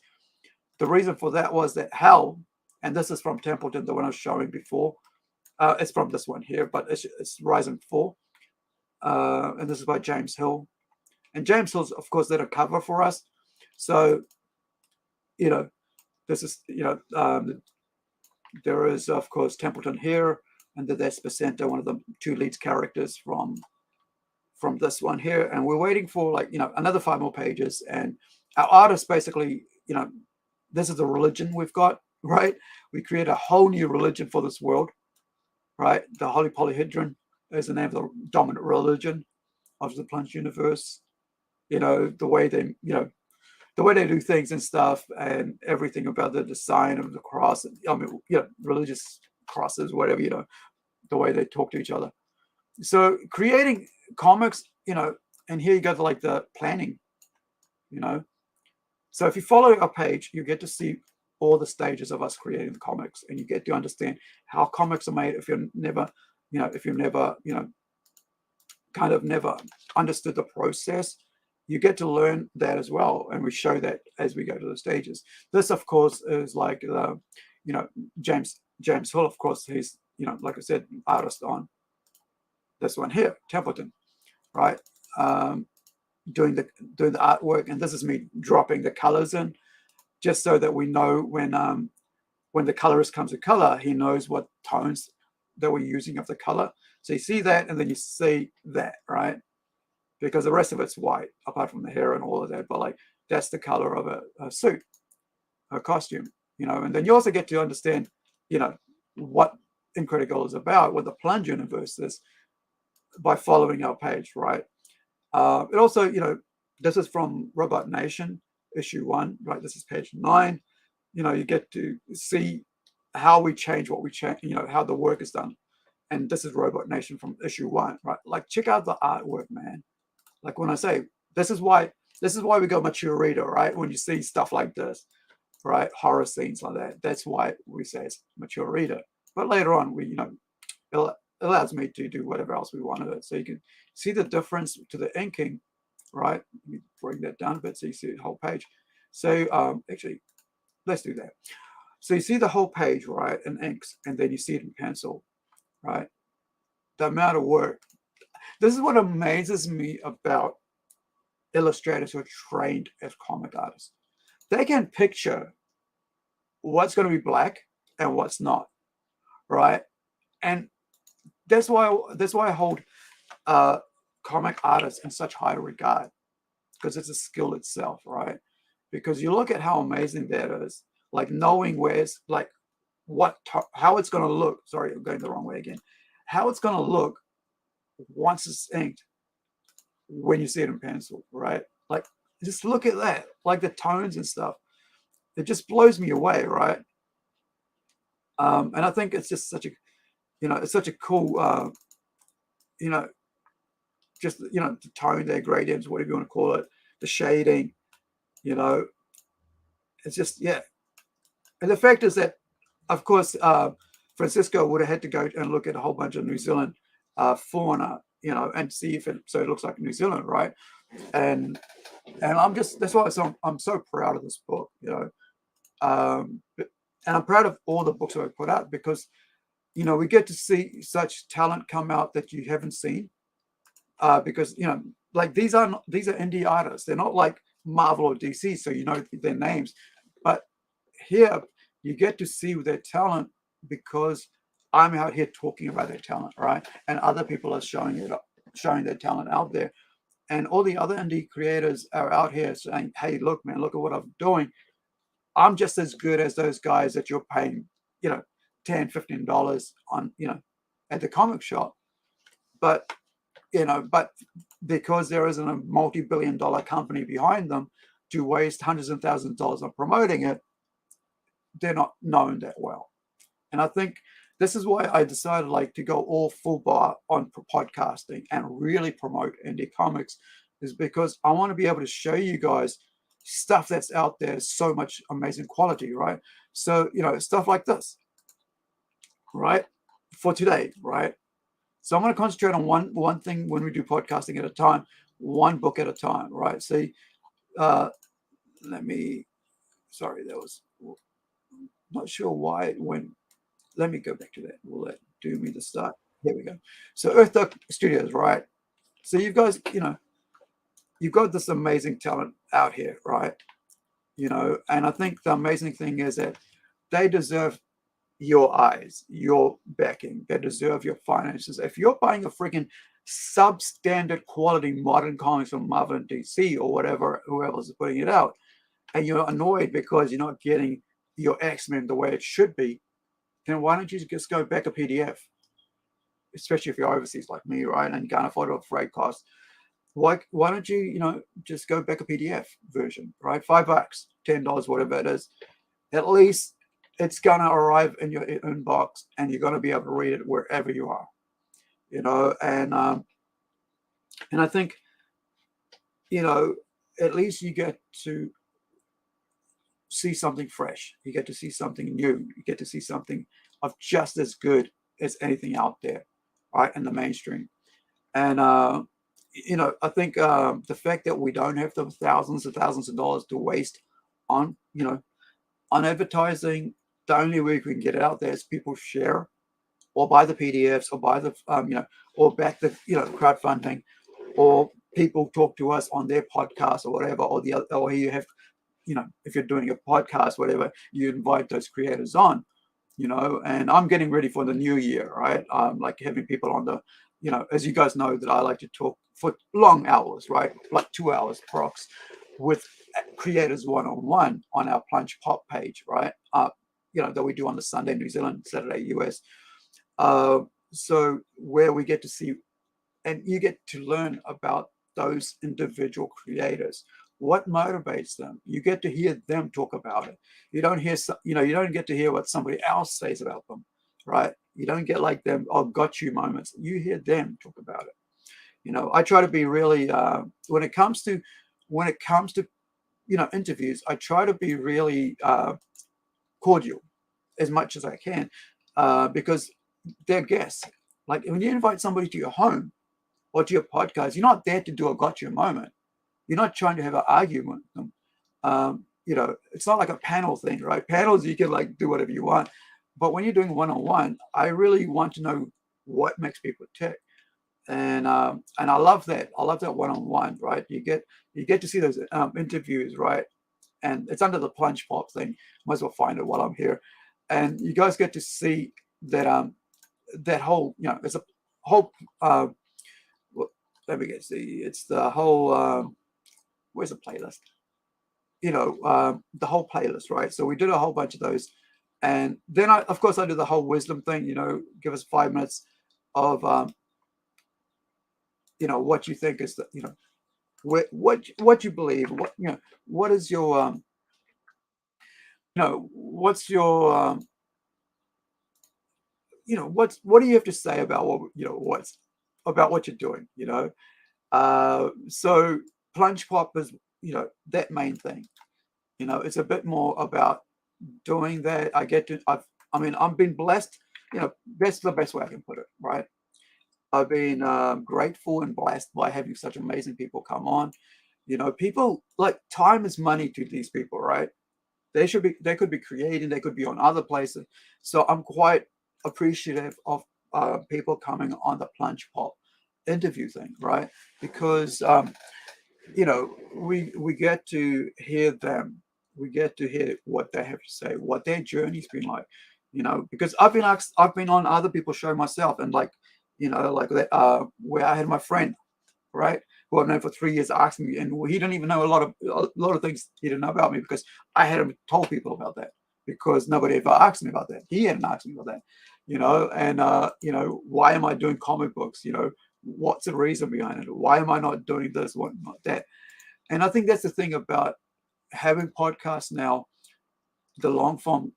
The reason for that was that Hal, And this is from Templeton, the one I was showing before. It's from this one here, but it's Rising 4. And this is by James Hill. And James Hill's, of course, did a cover for us. So, this is, there is, of course, Templeton here, and the Despacento, one of the 2 lead characters from this one here. And we're waiting for another 5 more pages. And our artist basically, this is the religion we've got, right? We create a whole new religion for this world, right? The Holy Polyhedron is the name of the dominant religion of the Plunge universe. The way they, the way they do things and stuff, and everything about the design of the cross, religious crosses, whatever, the way they talk to each other. So creating comics, and here you go to the planning, So if you follow our page, you get to see all the stages of us creating the comics, and you get to understand how comics are made. If you've never, kind of never understood the process, you get to learn that as well. And we show that as we go to the stages. This, of course, is James Hill, of course, he's, like I said, artist on this one here, Templeton, right? Doing the artwork. And this is me dropping the colors in, just so that we know when the colorist comes to color, he knows what tones that we're using of the color. So you see that, and then you see that, right? Because the rest of it's white, apart from the hair and all of that. But that's the color of a suit, a costume, And then you also get to understand, what Incritical is about, what the Plunge universe is, by following our page, right? It also, this is from Robot Nation, issue 1, right? This is page 9. You get to see how we change what we change, how the work is done. And this is Robot Nation from issue 1, right? Check out the artwork, man. When I say, this is why we go mature reader, right? When you see stuff like this, right? Horror scenes like that. That's why we say it's mature reader. But later on, it allows me to do whatever else we want with it. So you can see the difference to the inking, right? Let me bring that down a bit so you see the whole page. So actually, let's do that. So you see the whole page, right, in inks, and then you see it in pencil, right? The amount of work. This is what amazes me about illustrators who are trained as comic artists. They can picture what's going to be black and what's not, right? And that's why I hold comic artists in such high regard, because it's a skill itself, right? Because you look at how amazing that is, knowing where it's how it's going to look. Sorry, I'm going the wrong way again. How it's going to look once it's inked when you see it in pencil, right? Just look at that, the tones and stuff. It just blows me away, right? And I think it's just such a, it's such a cool, just, the tone, their gradients, whatever you want to call it, the shading, it's just, yeah. And the fact is that, of course, Francisco would have had to go and look at a whole bunch of New Zealand fauna, and see if it looks like New Zealand, right? And that's why I'm so proud of this book, and I'm proud of all the books that I put out, because we get to see such talent come out that you haven't seen, because these are indie artists. They're not like Marvel or DC, so their names, but here you get to see their talent because I'm out here talking about their talent, right? And other people are showing their talent out there. And all the other indie creators are out here saying, hey, look, man, look at what I'm doing. I'm just as good as those guys that you're paying, $10, $15 on, at the comic shop. But because there isn't a multi-billion-dollar company behind them to waste hundreds of thousands of dollars on promoting it, they're not known that well. And I think this is why I decided to go all full bar on podcasting and really promote indie comics, is because I want to be able to show you guys stuff that's out there, so much amazing quality, right? So, stuff like this, right? For today, right? So I'm going to concentrate on one thing when we do podcasting at a time, one book at a time, right? See, not sure why it went. Let me go back to that. Will that do me the start? Here we go. So Earth Dog Studios, right? So you guys, you've got this amazing talent out here, right? And I think the amazing thing is that they deserve your eyes, your backing. They deserve your finances. If you're buying a freaking substandard quality modern comics from Marvel and DC or whatever, whoever's putting it out, and you're annoyed because you're not getting your X-Men the way it should be, then why don't you just go back a PDF? Especially if you're overseas like me, right? And you can't afford a freight cost. Why don't you, just go back a PDF version, right? $5, $10, whatever it is. At least it's gonna arrive in your inbox, and you're gonna be able to read it wherever you are, And I think, at least you get to see something fresh. You get to see something new. You get to see something of just as good as anything out there, right, in the mainstream. And I think the fact that we don't have the thousands and thousands of dollars to waste on on advertising, the only way we can get it out there is people share or buy the PDFs or buy the or back the crowdfunding, or people talk to us on their podcast or whatever, or the other, or you have if you're doing a podcast, whatever, you invite those creators on, and I'm getting ready for the new year, right? Like having people on the, as you guys know, that I like to talk for long hours, right? Like 2 hours prox with creators one-on-one on our Plunge Pop page, right? That we do on the Sunday New Zealand, Saturday US. So where we get to see, and you get to learn about those individual creators. What motivates them? You get to hear them talk about it. You don't hear, you don't get to hear what somebody else says about them, right? You don't get like them, got you moments. You hear them talk about it. I try to be really, when it comes to, interviews, I try to be really cordial as much as I can, because they're guests. Like when you invite somebody to your home or to your podcast, you're not there to do a gotcha moment. You're not trying to have an argument with them. It's not like a panel thing, right? Panels, you can like do whatever you want. But when you're doing one-on-one, I really want to know what makes people tick. And I love that. I love that one-on-one, right? You get to see those interviews, right? And it's under the Plunge Pop thing. Might as well find it while I'm here. And you guys get to see that that whole, it's a whole let me get see. It's the whole where's the playlist? The whole playlist, right? So we did a whole bunch of those. And then I do the whole wisdom thing, give us 5 minutes of what you think is the, what you believe, what is your what's your what do you have to say about what's about what you're doing, so Plunge Pop is that main thing. It's a bit more about doing that. I've been blessed, that's the best way I can put it, right? I've been grateful and blessed by having such amazing people come on. People, like, time is money to these people, right? They could be creating, they could be on other places. So I'm quite appreciative of people coming on the Plunge Pop interview thing, right? Because we get to hear them. We get to hear what they have to say, what their journey's been like, because I've been on other people's show myself, and like that, where I had my friend, right, who I've known for 3 years, asking me, and he didn't even know a lot of things he didn't know about me, because I hadn't told people about that, because nobody ever asked me about that. He hadn't asked me about that, and why am I doing comic books? What's the reason behind it? Why am I not doing this, what not that? And I think that's the thing about having podcasts now, the long form,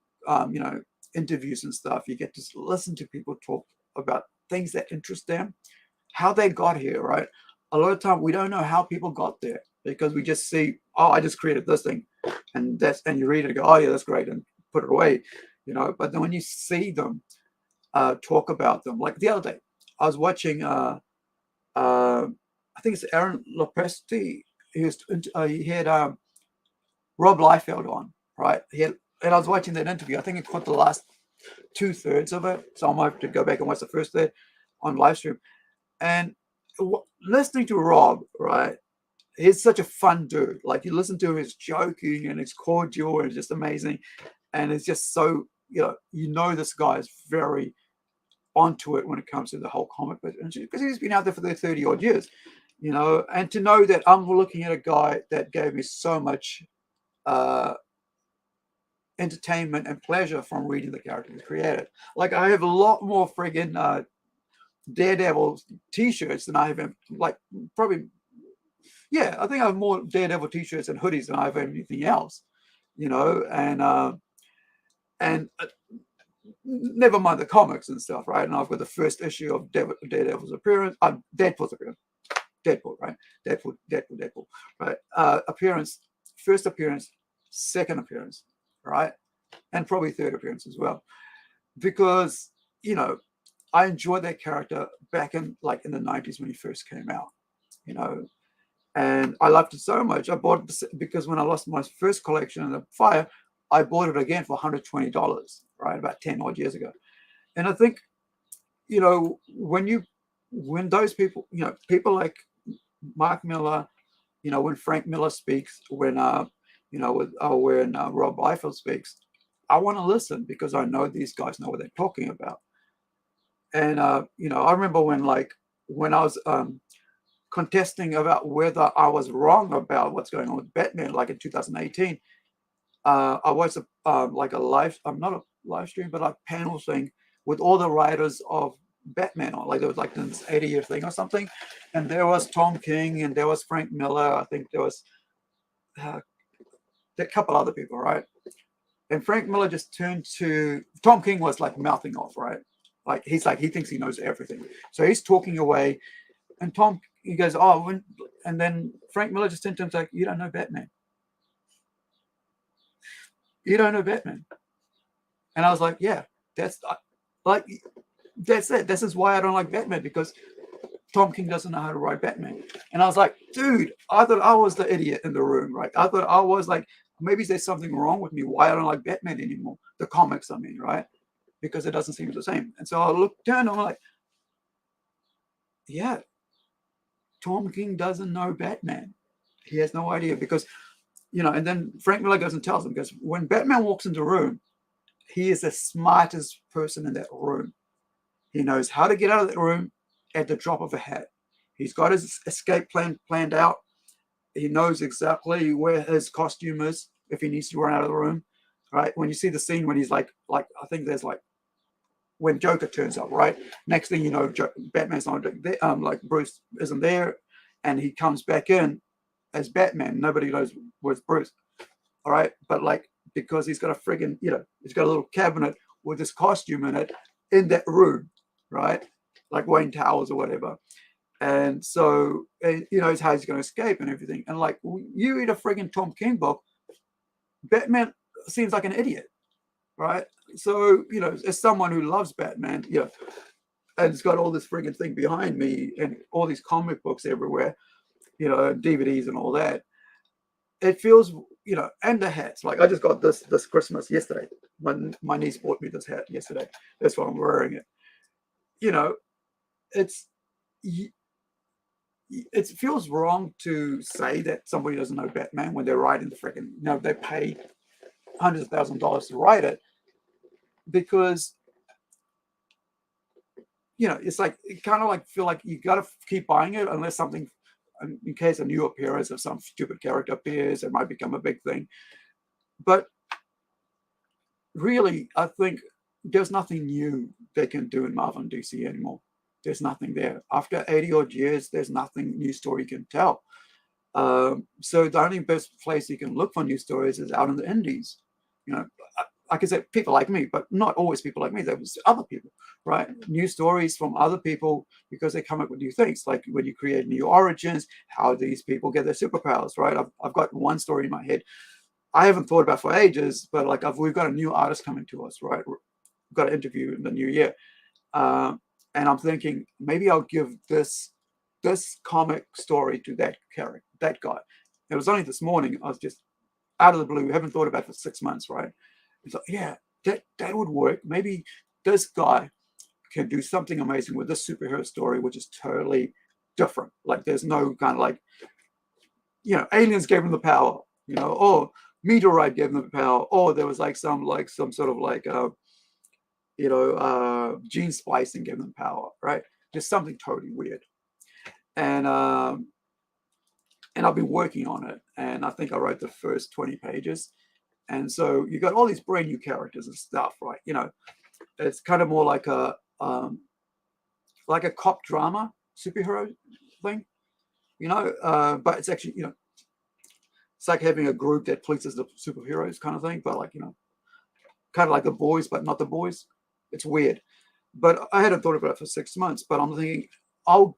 interviews and stuff. You get to listen to people talk about things that interest them, how they got here, right? A lot of time we don't know how people got there, because we just see, oh, I just created this thing, and you read it and go, oh yeah, that's great, and put it away, But then when you see them talk about them, like the other day, I was watching, I think it's Aaron Lopresti. He had Rob Liefeld on, right? He had and I was watching that interview. I think it caught the last 2/3 of it, so I might have to go back and watch the first third on live stream. And listening to Rob, right? He's such a fun dude. Like you listen to him, he's joking and it's cordial and it's just amazing, and it's just so you know this guy is very onto it when it comes to the whole comic business because he's been out there for the 30 odd years, and to know that I'm looking at a guy that gave me so much entertainment and pleasure from reading the character he created. Like I have a lot more friggin' Daredevil t-shirts than I have, like probably, yeah, I think I have more Daredevil t-shirts and hoodies than I have anything else, and never mind the comics and stuff, right? And I've got the first issue of Daredevil's appearance, Deadpool's appearance, Deadpool, right? Deadpool, right? Appearance, first appearance, second appearance, right? And probably third appearance as well, because I enjoyed that character back in the 90s when he first came out, and I loved it so much. I bought it because when I lost my first collection in the fire, I bought it again for $120, right, about 10 odd years ago. And I think, when those people, people like Mark Miller, when Frank Miller speaks, when Rob Liefeld speaks, I want to listen because I know these guys know what they're talking about. And I remember when I was contesting about whether I was wrong about what's going on with Batman, like in 2018. I was not a live stream, but a panel thing with all the writers of Batman on. Like there was this 80-year thing or something, and there was Tom King and there was Frank Miller. I think there was a couple other people, right? And Frank Miller just turned to Tom King was mouthing off, right? He thinks he knows everything, so he's talking away, and he goes, and then Frank Miller just turned to him like, "You don't know Batman. You don't know Batman." And I was like, yeah, that's it. This is why I don't like Batman, because Tom King doesn't know how to write Batman. And I was like, dude, I thought I was the idiot in the room, right? I thought I was maybe there's something wrong with me, why I don't like Batman anymore. The comics, I mean, right? Because it doesn't seem the same. And so I looked down and I'm like, yeah, Tom King doesn't know Batman. He has no idea because, and then Frank Miller goes and tells him, because when Batman walks into a room, he is the smartest person in that room. He knows how to get out of that room at the drop of a hat. He's got his escape plan planned out. He knows exactly where his costume is if he needs to run out of the room, right? When you see the scene when he's I think there's when Joker turns up, right? Next thing you know, Batman's not there, Bruce isn't there, and he comes back in as Batman. Nobody knows where's Bruce, all right? But because he's got a friggin', he's got a little cabinet with his costume in it in that room, right? Like Wayne Towers or whatever. And so, it's how he's going to escape and everything. And you read a friggin' Tom King book, Batman seems like an idiot, right? So, as someone who loves Batman, and it's got all this friggin' thing behind me and all these comic books everywhere, DVDs and all that, it feels, and the hats. I just got this Christmas yesterday. My niece bought me this hat yesterday. That's why I'm wearing it. It feels wrong to say that somebody doesn't know Batman when they're writing the freaking, they pay hundreds of thousands of dollars to write it, because it's it kind of feel like you got to keep buying it unless something, in case a new appearance of some stupid character appears, it might become a big thing. But really, I think there's nothing new they can do in Marvel and DC anymore. There's nothing there. After 80 odd years, there's nothing new story you can tell. So the only best place you can look for new stories is out in the indies. Like I said, people like me, but not always people like me. There was other people, right? New stories from other people, because they come up with new things. Like when you create new origins, how these people get their superpowers, right? I've got one story in my head I haven't thought about for ages, but we've got a new artist coming to us, right? We've got an interview in the new year. And I'm thinking maybe I'll give this comic story to that character, that guy. It was only this morning. I was just out of the blue, haven't thought about it for 6 months, right? It's like, yeah, that would work. Maybe this guy can do something amazing with this superhero story, which is totally different. Like there's no kind of like, aliens gave him the power, or meteorite gave him the power, or there was like some sort of like gene splicing gave them power, right? Just something totally weird. And I've been working on it, and I think I wrote the first 20 pages. And so you got all these brand new characters and stuff, right? It's kind of more like a cop drama superhero thing, but it's actually, it's like having a group that pleases the superheroes kind of thing, but like, kind of like the boys, but not the boys. It's weird. But I hadn't thought about it for 6 months, but I'm thinking I'll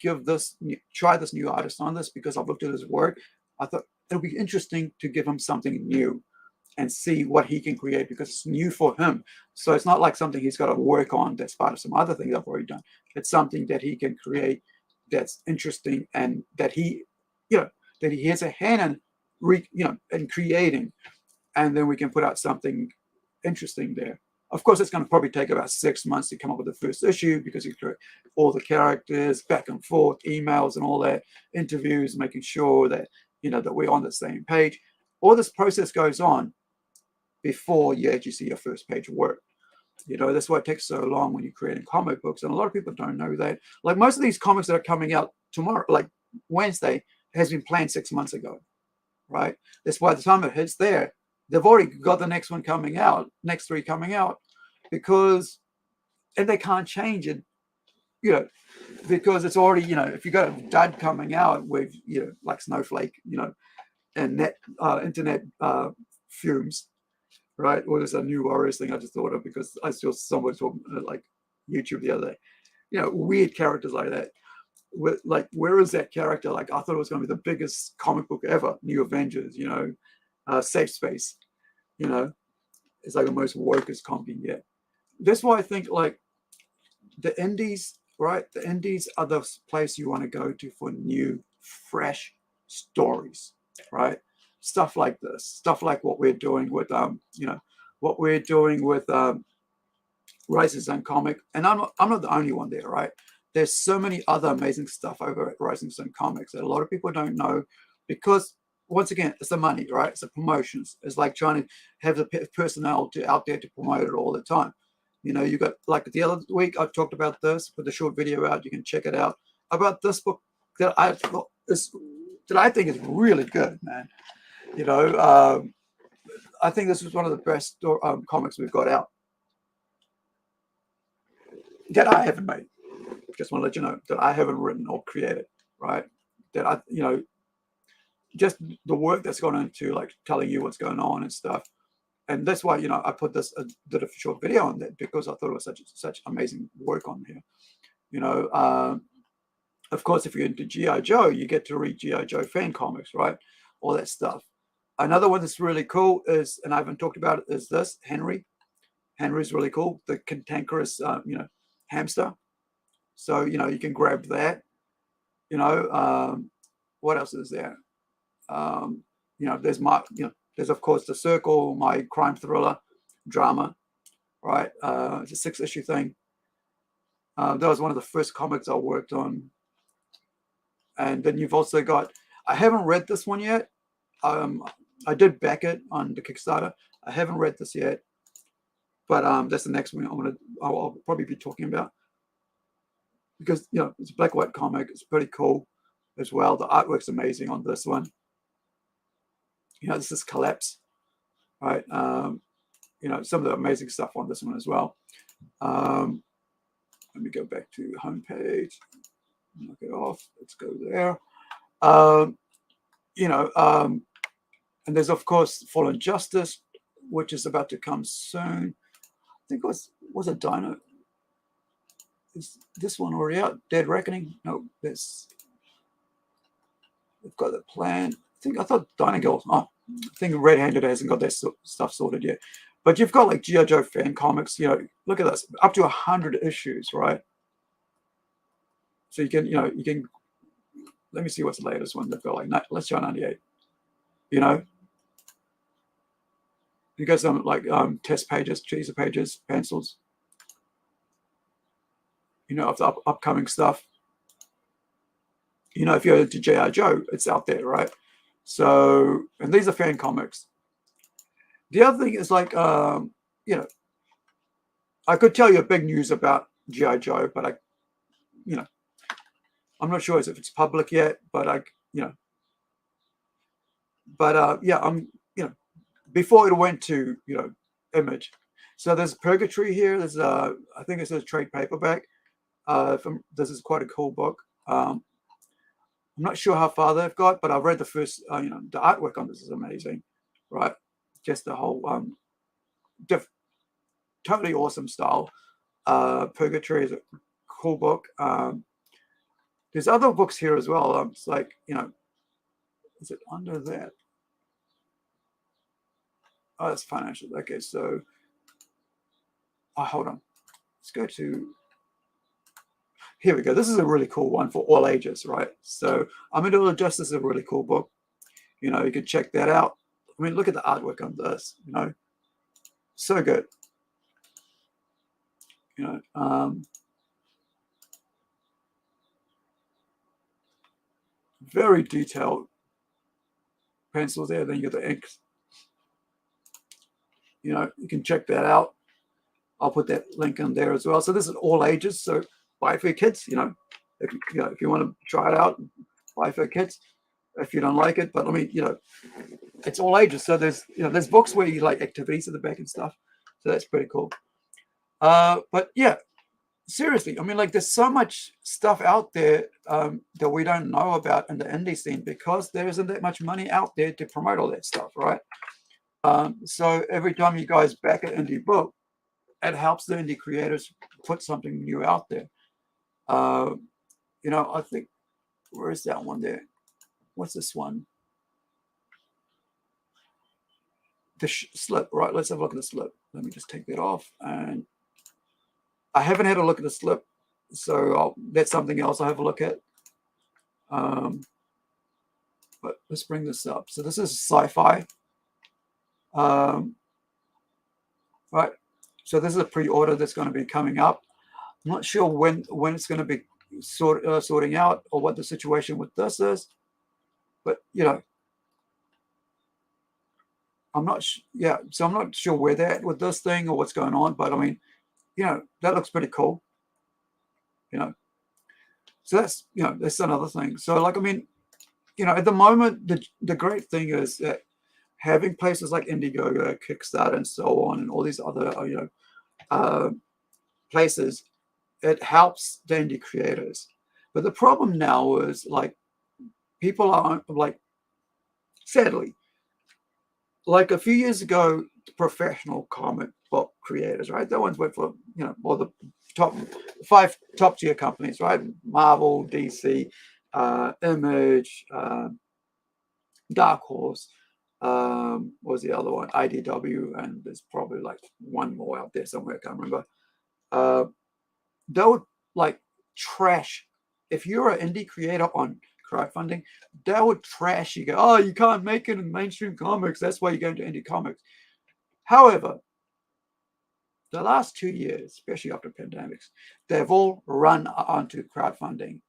try this new artist on this because I've looked at his work. I thought it'll be interesting to give him something new and see what he can create because it's new for him. So it's not like something he's got to work on that's part of some other things I've already done. It's something that he can create that's interesting and that he has a hand in creating, and then we can put out something interesting there. Of course, it's going to probably take about 6 months to come up with the first issue because you create all the characters, back and forth, emails and all that, interviews, making sure that, that we're on the same page. All this process goes on before you actually see your first page work. That's why it takes so long when you're creating comic books. And a lot of people don't know that. Like most of these comics that are coming out tomorrow, like Wednesday, has been planned 6 months ago, right? That's why the time it hits there, they've already got the next one coming out, next 3 coming out, and they can't change it, because it's already, if you got a dud coming out with, like Snowflake, and internet fumes, right? Or there's a new Warriors thing I just thought of because I saw someone talking like YouTube the other day, weird characters like that. Where is that character? Like I thought it was going to be the biggest comic book ever, New Avengers, Safe Space, it's like the most wokest comic yet. That's why I think like the indies, right? The indies are the place you want to go to for new, fresh stories, right? Stuff like this, stuff like what we're doing with Rising Sun Comic, and I'm not the only one there, right? There's so many other amazing stuff over at Rising Sun Comics that a lot of people don't know because once again, it's the money, right? It's the promotions. It's like trying to have the personnel out there to promote it all the time. You got like the other week I talked about this, put the short video out. You can check it out about this book that I think is really good, man. I think this is one of the best comics we've got out that I haven't made. Just want to let you know that I haven't written or created, right? That I, just the work that's gone into like telling you what's going on and stuff. And that's why, I put this, did a short video on that because I thought it was such amazing work on here. Of course, if you're into G.I. Joe, you get to read G.I. Joe fan comics, right? All that stuff. Another one that's really cool is, and I haven't talked about it, is this, Henry. Henry's really cool. The cantankerous, hamster. So, you can grab that. What else is there? There's of course The Circle, my crime thriller drama, right? It's a 6-issue thing. That was one of the first comics I worked on. And then you've also got, I haven't read this one yet. I did back it on the Kickstarter. I haven't read this yet, but that's the next one I'll probably be talking about because it's a black white comic. It's pretty cool as well. The artwork's amazing on this one. This is Collapse, right? Some of the amazing stuff on this one as well. Let me go back to homepage. Knock it off. Let's go there. And there's of course Fallen Justice, which is about to come soon. I think it was a Dino. Is this one already out? Dead Reckoning? No, we've got the plan. I thought Dino Girl. I think Red Handed hasn't got their stuff sorted yet. But you've got like G.I. Joe fan comics. Look at this, up to 100 issues, right? So you can. Let me see what's the latest one they've got. Like let's try 98. You got some like test pages, teaser pages, pencils. You know, of the upcoming stuff. You know, if you're into G.I. Joe, it's out there, right? So, and these are fan comics. The other thing is like, you know, I could tell you big news about G.I. Joe, but you know, I'm not sure if it's public yet, but you know, yeah, you know, before it went to, you know, Image. So there's Purgatory here. There's I think it's a trade paperback. This is quite a cool book. I'm not sure how far they've got, but I've read the first. You know, the artwork on this is amazing, right? Just the whole totally awesome style. Purgatory is a cool book. There's other books here as well. It's like, you know, is it under that? Oh, it's financial. Okay, so hold on. Let's go to. Here we go. This is a really cool one for all ages, right? So I'm going to adjust. This is a really cool book. You know, you can check that out. I mean, look at the artwork on this. You know, so good. You know, very detailed pencils there. Then you got the inks. You know, you can check that out. I'll put that link in there as well. So this is all ages. So buy for your kids. You know, if you want to try it out, buy for your kids. If you don't like it, but I mean, you know, it's all ages. So there's, you know, there's books where you like activities at the back and stuff. So that's pretty cool. But yeah, seriously, I mean, like there's so much stuff out there that we don't know about in the indie scene because there isn't that much money out there to promote all that stuff, right? So every time you guys back an indie book, it helps the indie creators put something new out there. You know, I think, where is that one there? What's this one? The slip, right? Let's have a look at the slip. Let me just take that off. And I haven't had a look at the slip, so that's something else I'll have a look at. But let's bring this up. So this is sci-fi. Right. So this is a pre-order that's going to be coming up. I'm not sure when it's going to be sorting out or what the situation with this is, but you know, I'm not. Yeah, so I'm not sure where they're at with this thing or what's going on. But I mean, you know, that looks pretty cool. You know, so that's, you know, that's another thing. So like, I mean, you know, at the moment, the great thing is that having places like Indiegogo, Kickstarter, and so on, and all these other, you know, places, it helps the indie creators. But the problem now is like people are like, sadly, like a few years ago, professional comic book creators, right? That ones went for, you know, all the five top tier companies, right? Marvel, DC, Image, Dark Horse. What was the other one? IDW, and there's probably like one more out there somewhere. I can't remember. They would like trash. If you're an indie creator on crowdfunding, they would trash you. Go, oh, you can't make it in mainstream comics. That's why you're going to indie comics. However, the last 2 years, especially after pandemics, they've all run onto crowdfunding.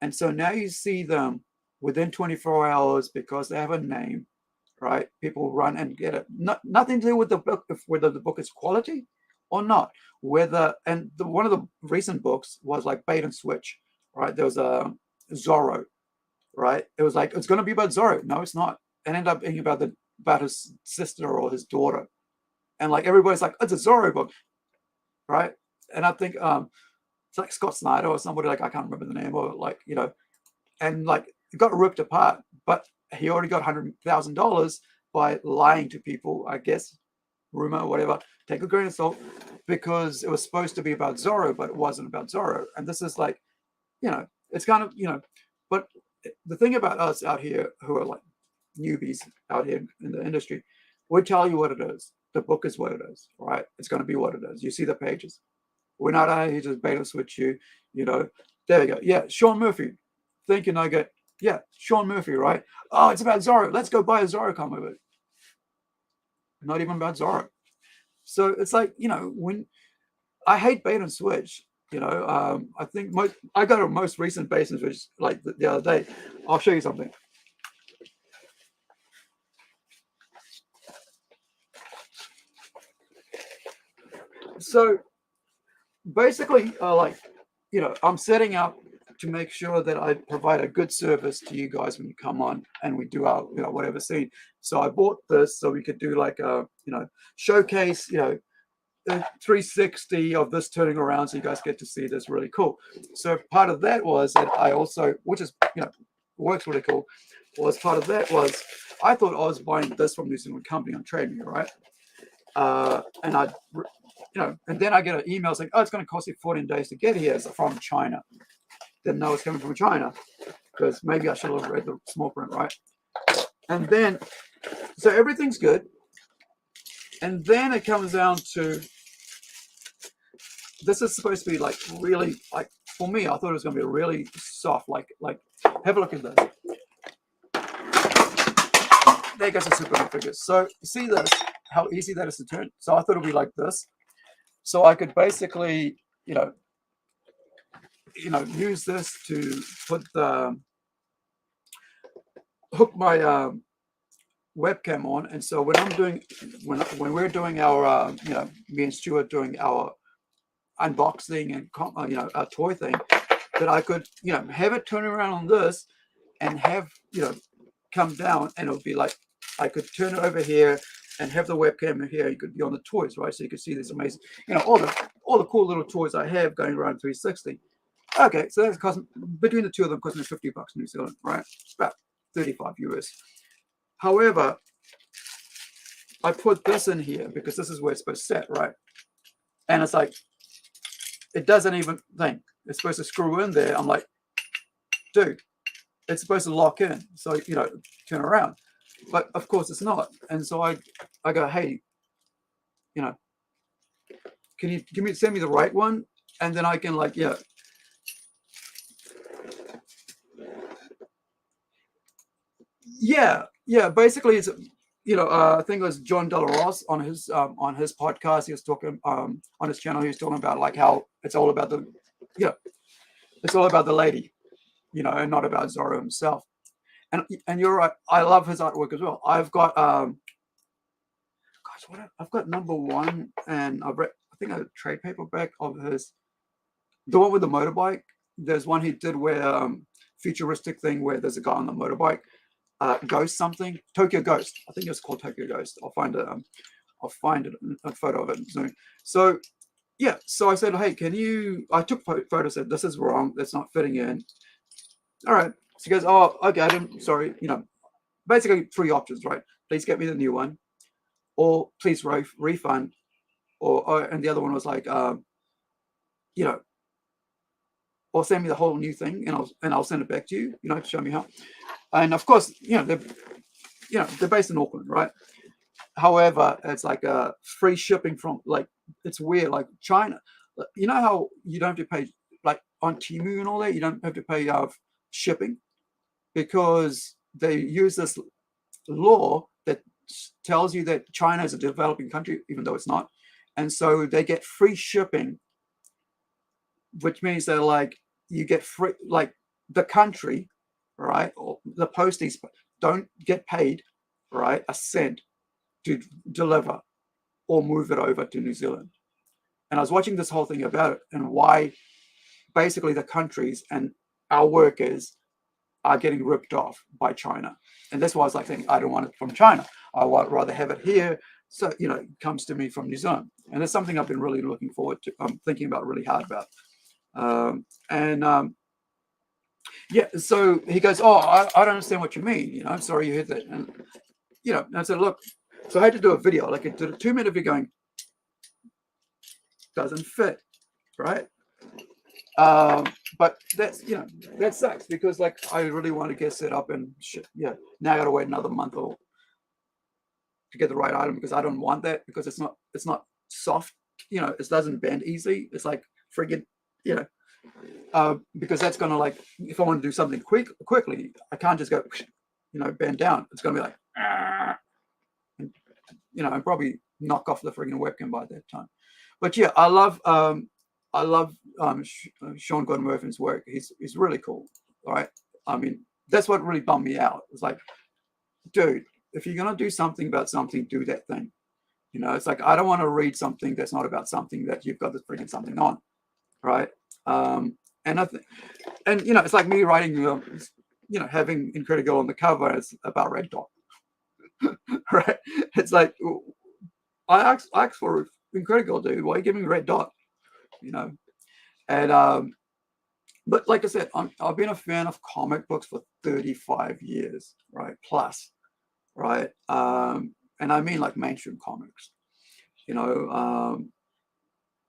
And so now you see them within 24 hours because they have a name, right? People run and get it. Nothing to do with the book, whether the book is quality or not. And one of the recent books was like Bait and Switch, right? There was a Zorro, right? It was like, it's going to be about Zorro. No, it's not. It ended up being about his sister or his daughter. And like everybody's like, it's a Zorro book, right? And I think it's like Scott Snyder or somebody, like I can't remember the name, or like, you know, and like it got ripped apart, but he already got $100,000 by lying to people, I guess, rumor or whatever. Take a grain of salt, because it was supposed to be about Zorro, but it wasn't about Zorro. And this is like, you know, it's kind of, you know, but the thing about us out here who are like newbies out here in the industry, we tell you what it is. The book is what it is, right? It's going to be what it is. You see the pages. We're not out here just bait and switch you, you know. There you go. Yeah, Sean Murphy. Thinking I get, yeah, Sean Murphy, right? Oh, it's about Zorro. Let's go buy a Zorro comic book. not even about Zorro. So it's like, you know, when I hate bait and switch, you know, I think I got a most recent bait and switch like the other day. I'll show you something. So basically, like, you know, I'm setting up to make sure that I provide a good service to you guys when you come on and we do our, you know, whatever scene. So I bought this so we could do like a, you know, showcase, you know, 360 of this turning around, so you guys get to see this. Really cool. So part of that was that I also, which is, you know, works really cool, was part of that was I thought I was buying this from New Zealand company on Trade Me, right? And I, you know, and then I get an email saying, oh, it's going to cost you 14 days to get here. It's from China. Didn't know it's coming from China, because maybe I should have read the small print, right? And then, so everything's good. And then it comes down to, this is supposed to be like really, like, for me, I thought it was going to be really soft, like, have a look at this. There goes the Superman figures. So you see this, how easy that is to turn. So I thought it would be like this. So I could basically, you know, use this to put the, hook my webcam on. And so when I'm doing, when we're doing our, you know, me and Stuart doing our unboxing and, you know, our toy thing, that I could, you know, have it turn around on this and have, you know, come down, and it would be like, I could turn it over here and have the webcam here. You could be on the toys, right? So you could see this amazing, you know, all the cool little toys I have going around 360. Okay, so that's cost, between the two of them, cost me $50 New Zealand, right? It's about 35 US. However, I put this in here because this is where it's supposed to sit, right? And it's like, it doesn't even think. It's supposed to screw in there. I'm like, dude, it's supposed to lock in. So, you know, turn around. But of course it's not. And so I go, hey, you know, can you send me the right one? And then I can, like, yeah. Yeah, basically it's, you know, I think it was John Delaross on his podcast. He was talking on his channel. He was talking about like how it's all about the, yeah, it's all about the lady, you know, and not about Zorro himself. And you're right. I love his artwork as well. I've got I've got #1, and I've read, I think, a trade paperback of his, the one with the motorbike. There's one he did where futuristic thing where there's a guy on the motorbike. Ghost something, Tokyo Ghost. I think it's called Tokyo Ghost. I'll find it. I'll find it, a photo of it soon. So yeah, so I said, hey, can you? I took photos. Said this is wrong. That's not fitting in. All right. So he goes, oh, okay. I'm sorry. You know, basically 3 options, right? Please get me the new one, or please refund, or and the other one was like, you know, or send me the whole new thing, and I'll send it back to you. You know, to show me how. And of course, you know, they're based in Auckland, right? However, it's like a free shipping from, like, it's weird, like China. You know how you don't have to pay, like on Temu and all that, you don't have to pay shipping, because they use this law that tells you that China is a developing country, even though it's not. And so they get free shipping, which means that, like, you get free, like, the country, right, or the posties don't get paid, right, a cent to deliver or move it over to New Zealand. And I was watching this whole thing about it, and why basically the countries and our workers are getting ripped off by China. And that's why I was like saying, I don't want it from China. I would rather have it here. So, you know, it comes to me from New Zealand. And it's something I've been really looking forward to. I'm thinking about really hard about. Yeah, so he goes, oh, I don't understand what you mean. You know, I'm sorry you heard that. And, you know, and I said, look, so I had to do a video. Like, I did a 2-minute video going, doesn't fit, right? But that's, you know, that sucks, because, like, I really want to get set up and shit. Yeah, now I got to wait another month or to get the right item, because I don't want that, because it's not soft. You know, it doesn't bend easily. It's like friggin', you know, because that's gonna, like, if I want to do something quickly, I can't just go, you know, bend down. It's gonna be like, and, you know, and probably knock off the friggin' webcam by that time. But yeah, I love Sean Gordon Murphy's work. He's really cool. All right. I mean, that's what really bummed me out. It's like, dude, if you're gonna do something about something, do that thing. You know, it's like I don't want to read something that's not about something that you've got this freaking something on, right? And you know, it's like me writing, you know, having Incredible on the cover. It's about Red Dot, right? It's like I asked for Incredible, dude. Why are you giving me Red Dot? You know, and but like I said, I've been a fan of comic books for 35 years, right? Plus, right? And I mean like mainstream comics. You know,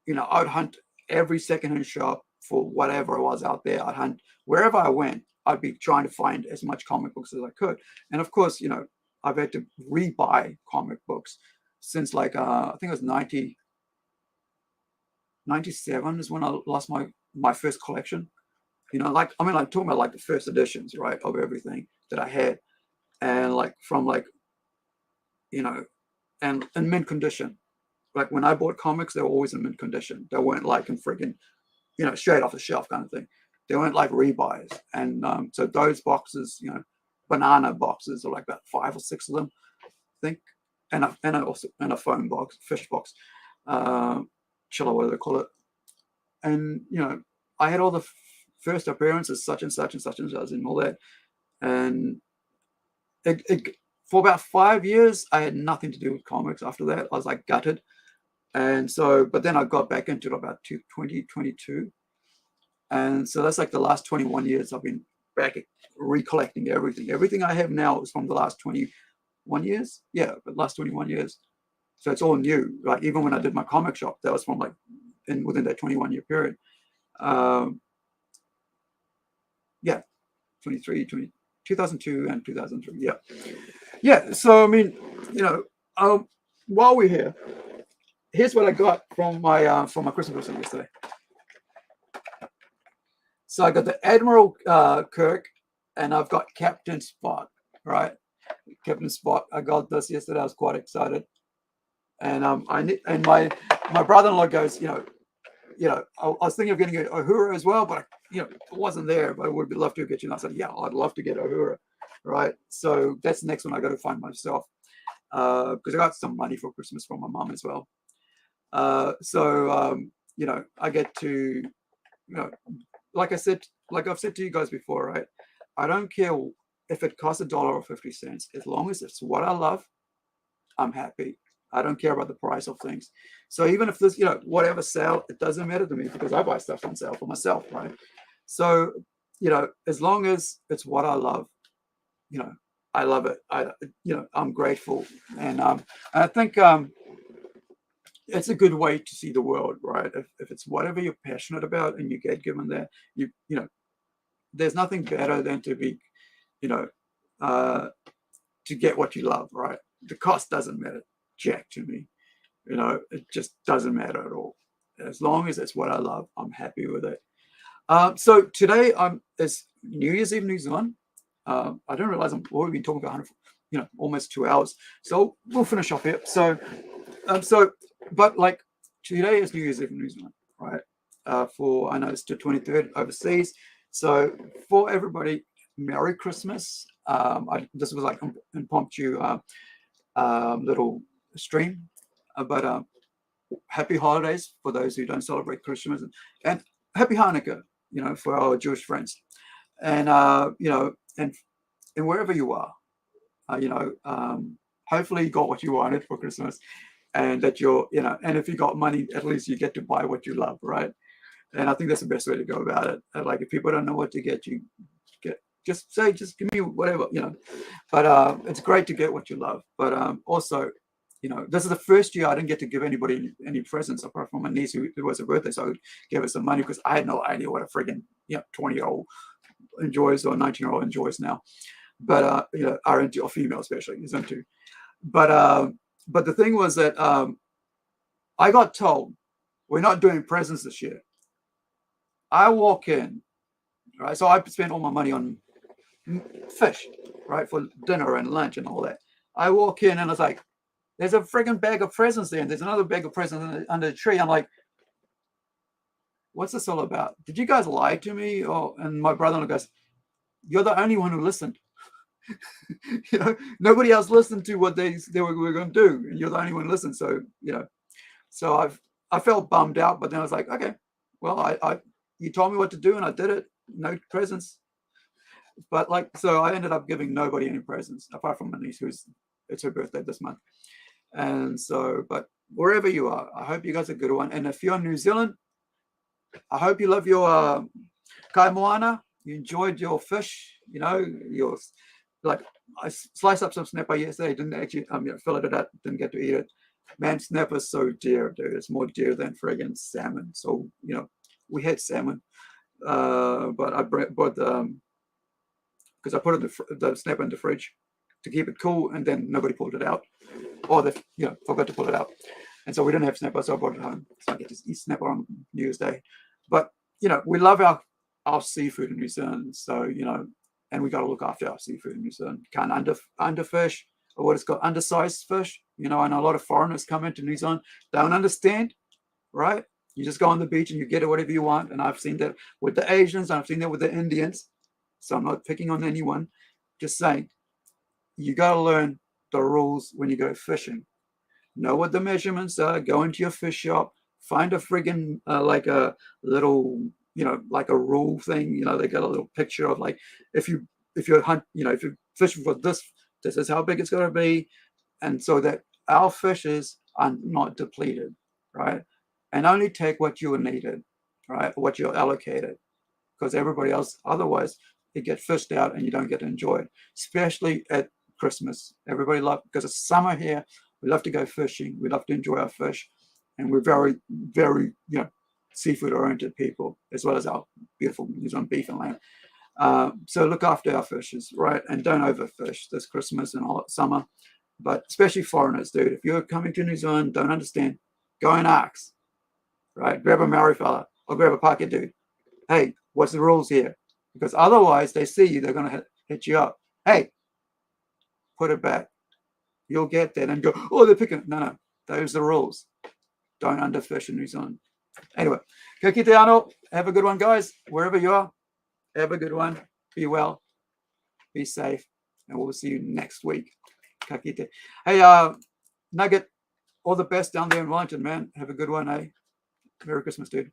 I would hunt every secondhand shop for whatever was out there. I'd hunt wherever I went. I'd be trying to find as much comic books as I could. And of course, you know, I've had to rebuy comic books since like I think it was 97 is when I lost my first collection. You know, like I mean, like talking about like the first editions, right, of everything that I had, and like from like, you know, and in mint condition. Like when I bought comics, they were always in mint condition. They weren't like in friggin', you know, straight off the shelf kind of thing. They weren't like rebuys. And so those boxes, you know, banana boxes are like about 5 or 6 of them, I think, and a phone box, fish box, chiller, what do they call it? And you know, I had all the first appearances, such and such and such and such, and all that. And for about 5 years, I had nothing to do with comics. After that, I was like gutted. And so, but then I got back into it about 2022. And so that's like the last 21 years I've been back recollecting everything. Everything I have now is from the last 21 years. Yeah, but last 21 years. So it's all new. Like even when I did my comic shop, that was from like within that 21-year period. Yeah, 2002 and 2003. Yeah. Yeah. So, I mean, you know, while we're here, here's what I got from my Christmas present yesterday. So I got the Admiral Kirk, and I've got Captain Spot, right? Captain Spot. I got this yesterday. I was quite excited, and my brother-in-law goes, you know, I was thinking of getting Uhura as well, but you know, it wasn't there. But I would love to get you. And I said, yeah, I'd love to get Uhura, right? So that's the next one I got to find myself, because I got some money for Christmas from my mom as well. You know, I get to, you know, like I've said to you guys before, right? I don't care if it costs $1 or 50 cents, as long as it's what I love, I'm happy. I don't care about the price of things. So even if this, you know, whatever sale, it doesn't matter to me because I buy stuff on sale for myself, right? So, you know, as long as it's what I love, you know, I love it. You know, I'm grateful, and I think it's a good way to see the world, right? If it's whatever you're passionate about and you get given that, you know, there's nothing better than to be, you know, to get what you love, right? The cost doesn't matter jack to me, you know, it just doesn't matter at all. As long as it's what I love, I'm happy with it. So today it's New Year's Eve, New Zealand. I didn't realize I've already been talking about almost 2 hours. So we'll finish off here. So but like today is New Year's Eve in New Zealand, right? I know it's the 23rd overseas. So for everybody, Merry Christmas. This was like an impromptu little stream, but happy holidays for those who don't celebrate Christmas, and happy Hanukkah, you know, for our Jewish friends, and and wherever you are, hopefully you got what you wanted for Christmas, and that and if you got money, at least you get to buy what you love, right? And I think that's the best way to go about it. Like if people don't know what to get you, just give me whatever, but it's great to get what you love, but also, this is the first year I didn't get to give anybody any presents apart from my niece who was her birthday, so I would give her some money because I had no idea what a friggin' 20-year-old enjoys or 19-year-old enjoys now, but are into, or female especially is into, but the thing was that I got told we're not doing presents this year. I walk in, right? So I spent all my money on fish, right, for dinner and lunch and all that. I walk in and it's like, there's a friggin' bag of presents there, and there's another bag of presents under the tree. I'm like, what's this all about? Did you guys lie to me? And my brother-in-law goes, you're the only one who listened. You know, nobody else listened to what they were going to do, and you're the only one who listened. So, you know, so I felt bummed out, but then I was like, okay, well, you told me what to do, and I did it. No presents. But like, so I ended up giving nobody any presents apart from my niece, it's her birthday this month. And so, but wherever you are, I hope you guys are a good one. And if you're in New Zealand, I hope you love your kai moana. You enjoyed your fish, you know, like I sliced up some snapper yesterday, didn't actually fill it out, didn't get to eat it. Man, snapper's so dear, dude. It's more dear than friggin' salmon. So, you know, we had salmon, but I bought because I put the snapper in the fridge to keep it cool, and then nobody pulled it out, or they forgot to pull it out, and so we didn't have snapper, so I brought it home. So I get to eat snapper on New Year's Day. But you know, we love our seafood in New Zealand, so you know, and we got to look after our seafood in New Zealand. Can't underfish, or what it's called, undersized fish. You know, and a lot of foreigners come into New Zealand, don't understand, right? You just go on the beach and you get it whatever you want, and I've seen that with the Asians, I've seen that with the Indians. So I'm not picking on anyone, just saying, you got to learn the rules when you go fishing. Know what the measurements are. Go into your fish shop, find a friggin' like a little, you know, like a rule thing. You know, they got a little picture of like, if you hunt, you know, if you fish for this is how big it's going to be, and so that our fishes are not depleted, right? And only take what you are needed, right? What you're allocated, because everybody else, otherwise, it gets fished out and you don't get to enjoy it, especially at Christmas. Everybody loves, because it's summer here, we love to go fishing, we love to enjoy our fish, and we're very, very, you know, seafood oriented people, as well as our beautiful New Zealand beef and lamb. So look after our fishes, right? And don't overfish this Christmas and all summer, but especially foreigners, dude. If you're coming to New Zealand, don't understand, go and ask, right? Grab a Maori fella or grab a Pākehā dude. Hey, what's the rules here? Because otherwise they see you, they're going to hit you up. Hey, put it back. You'll get that and go, oh, they're picking. No, those are the rules. Don't underfish in New Zealand. Anyway, ka kite anō. Have a good one, guys. Wherever you are, have a good one. Be well. Be safe. And we'll see you next week. Ka kite. Hey, Nugget, all the best down there in Wellington, man. Have a good one, eh? Merry Christmas, dude.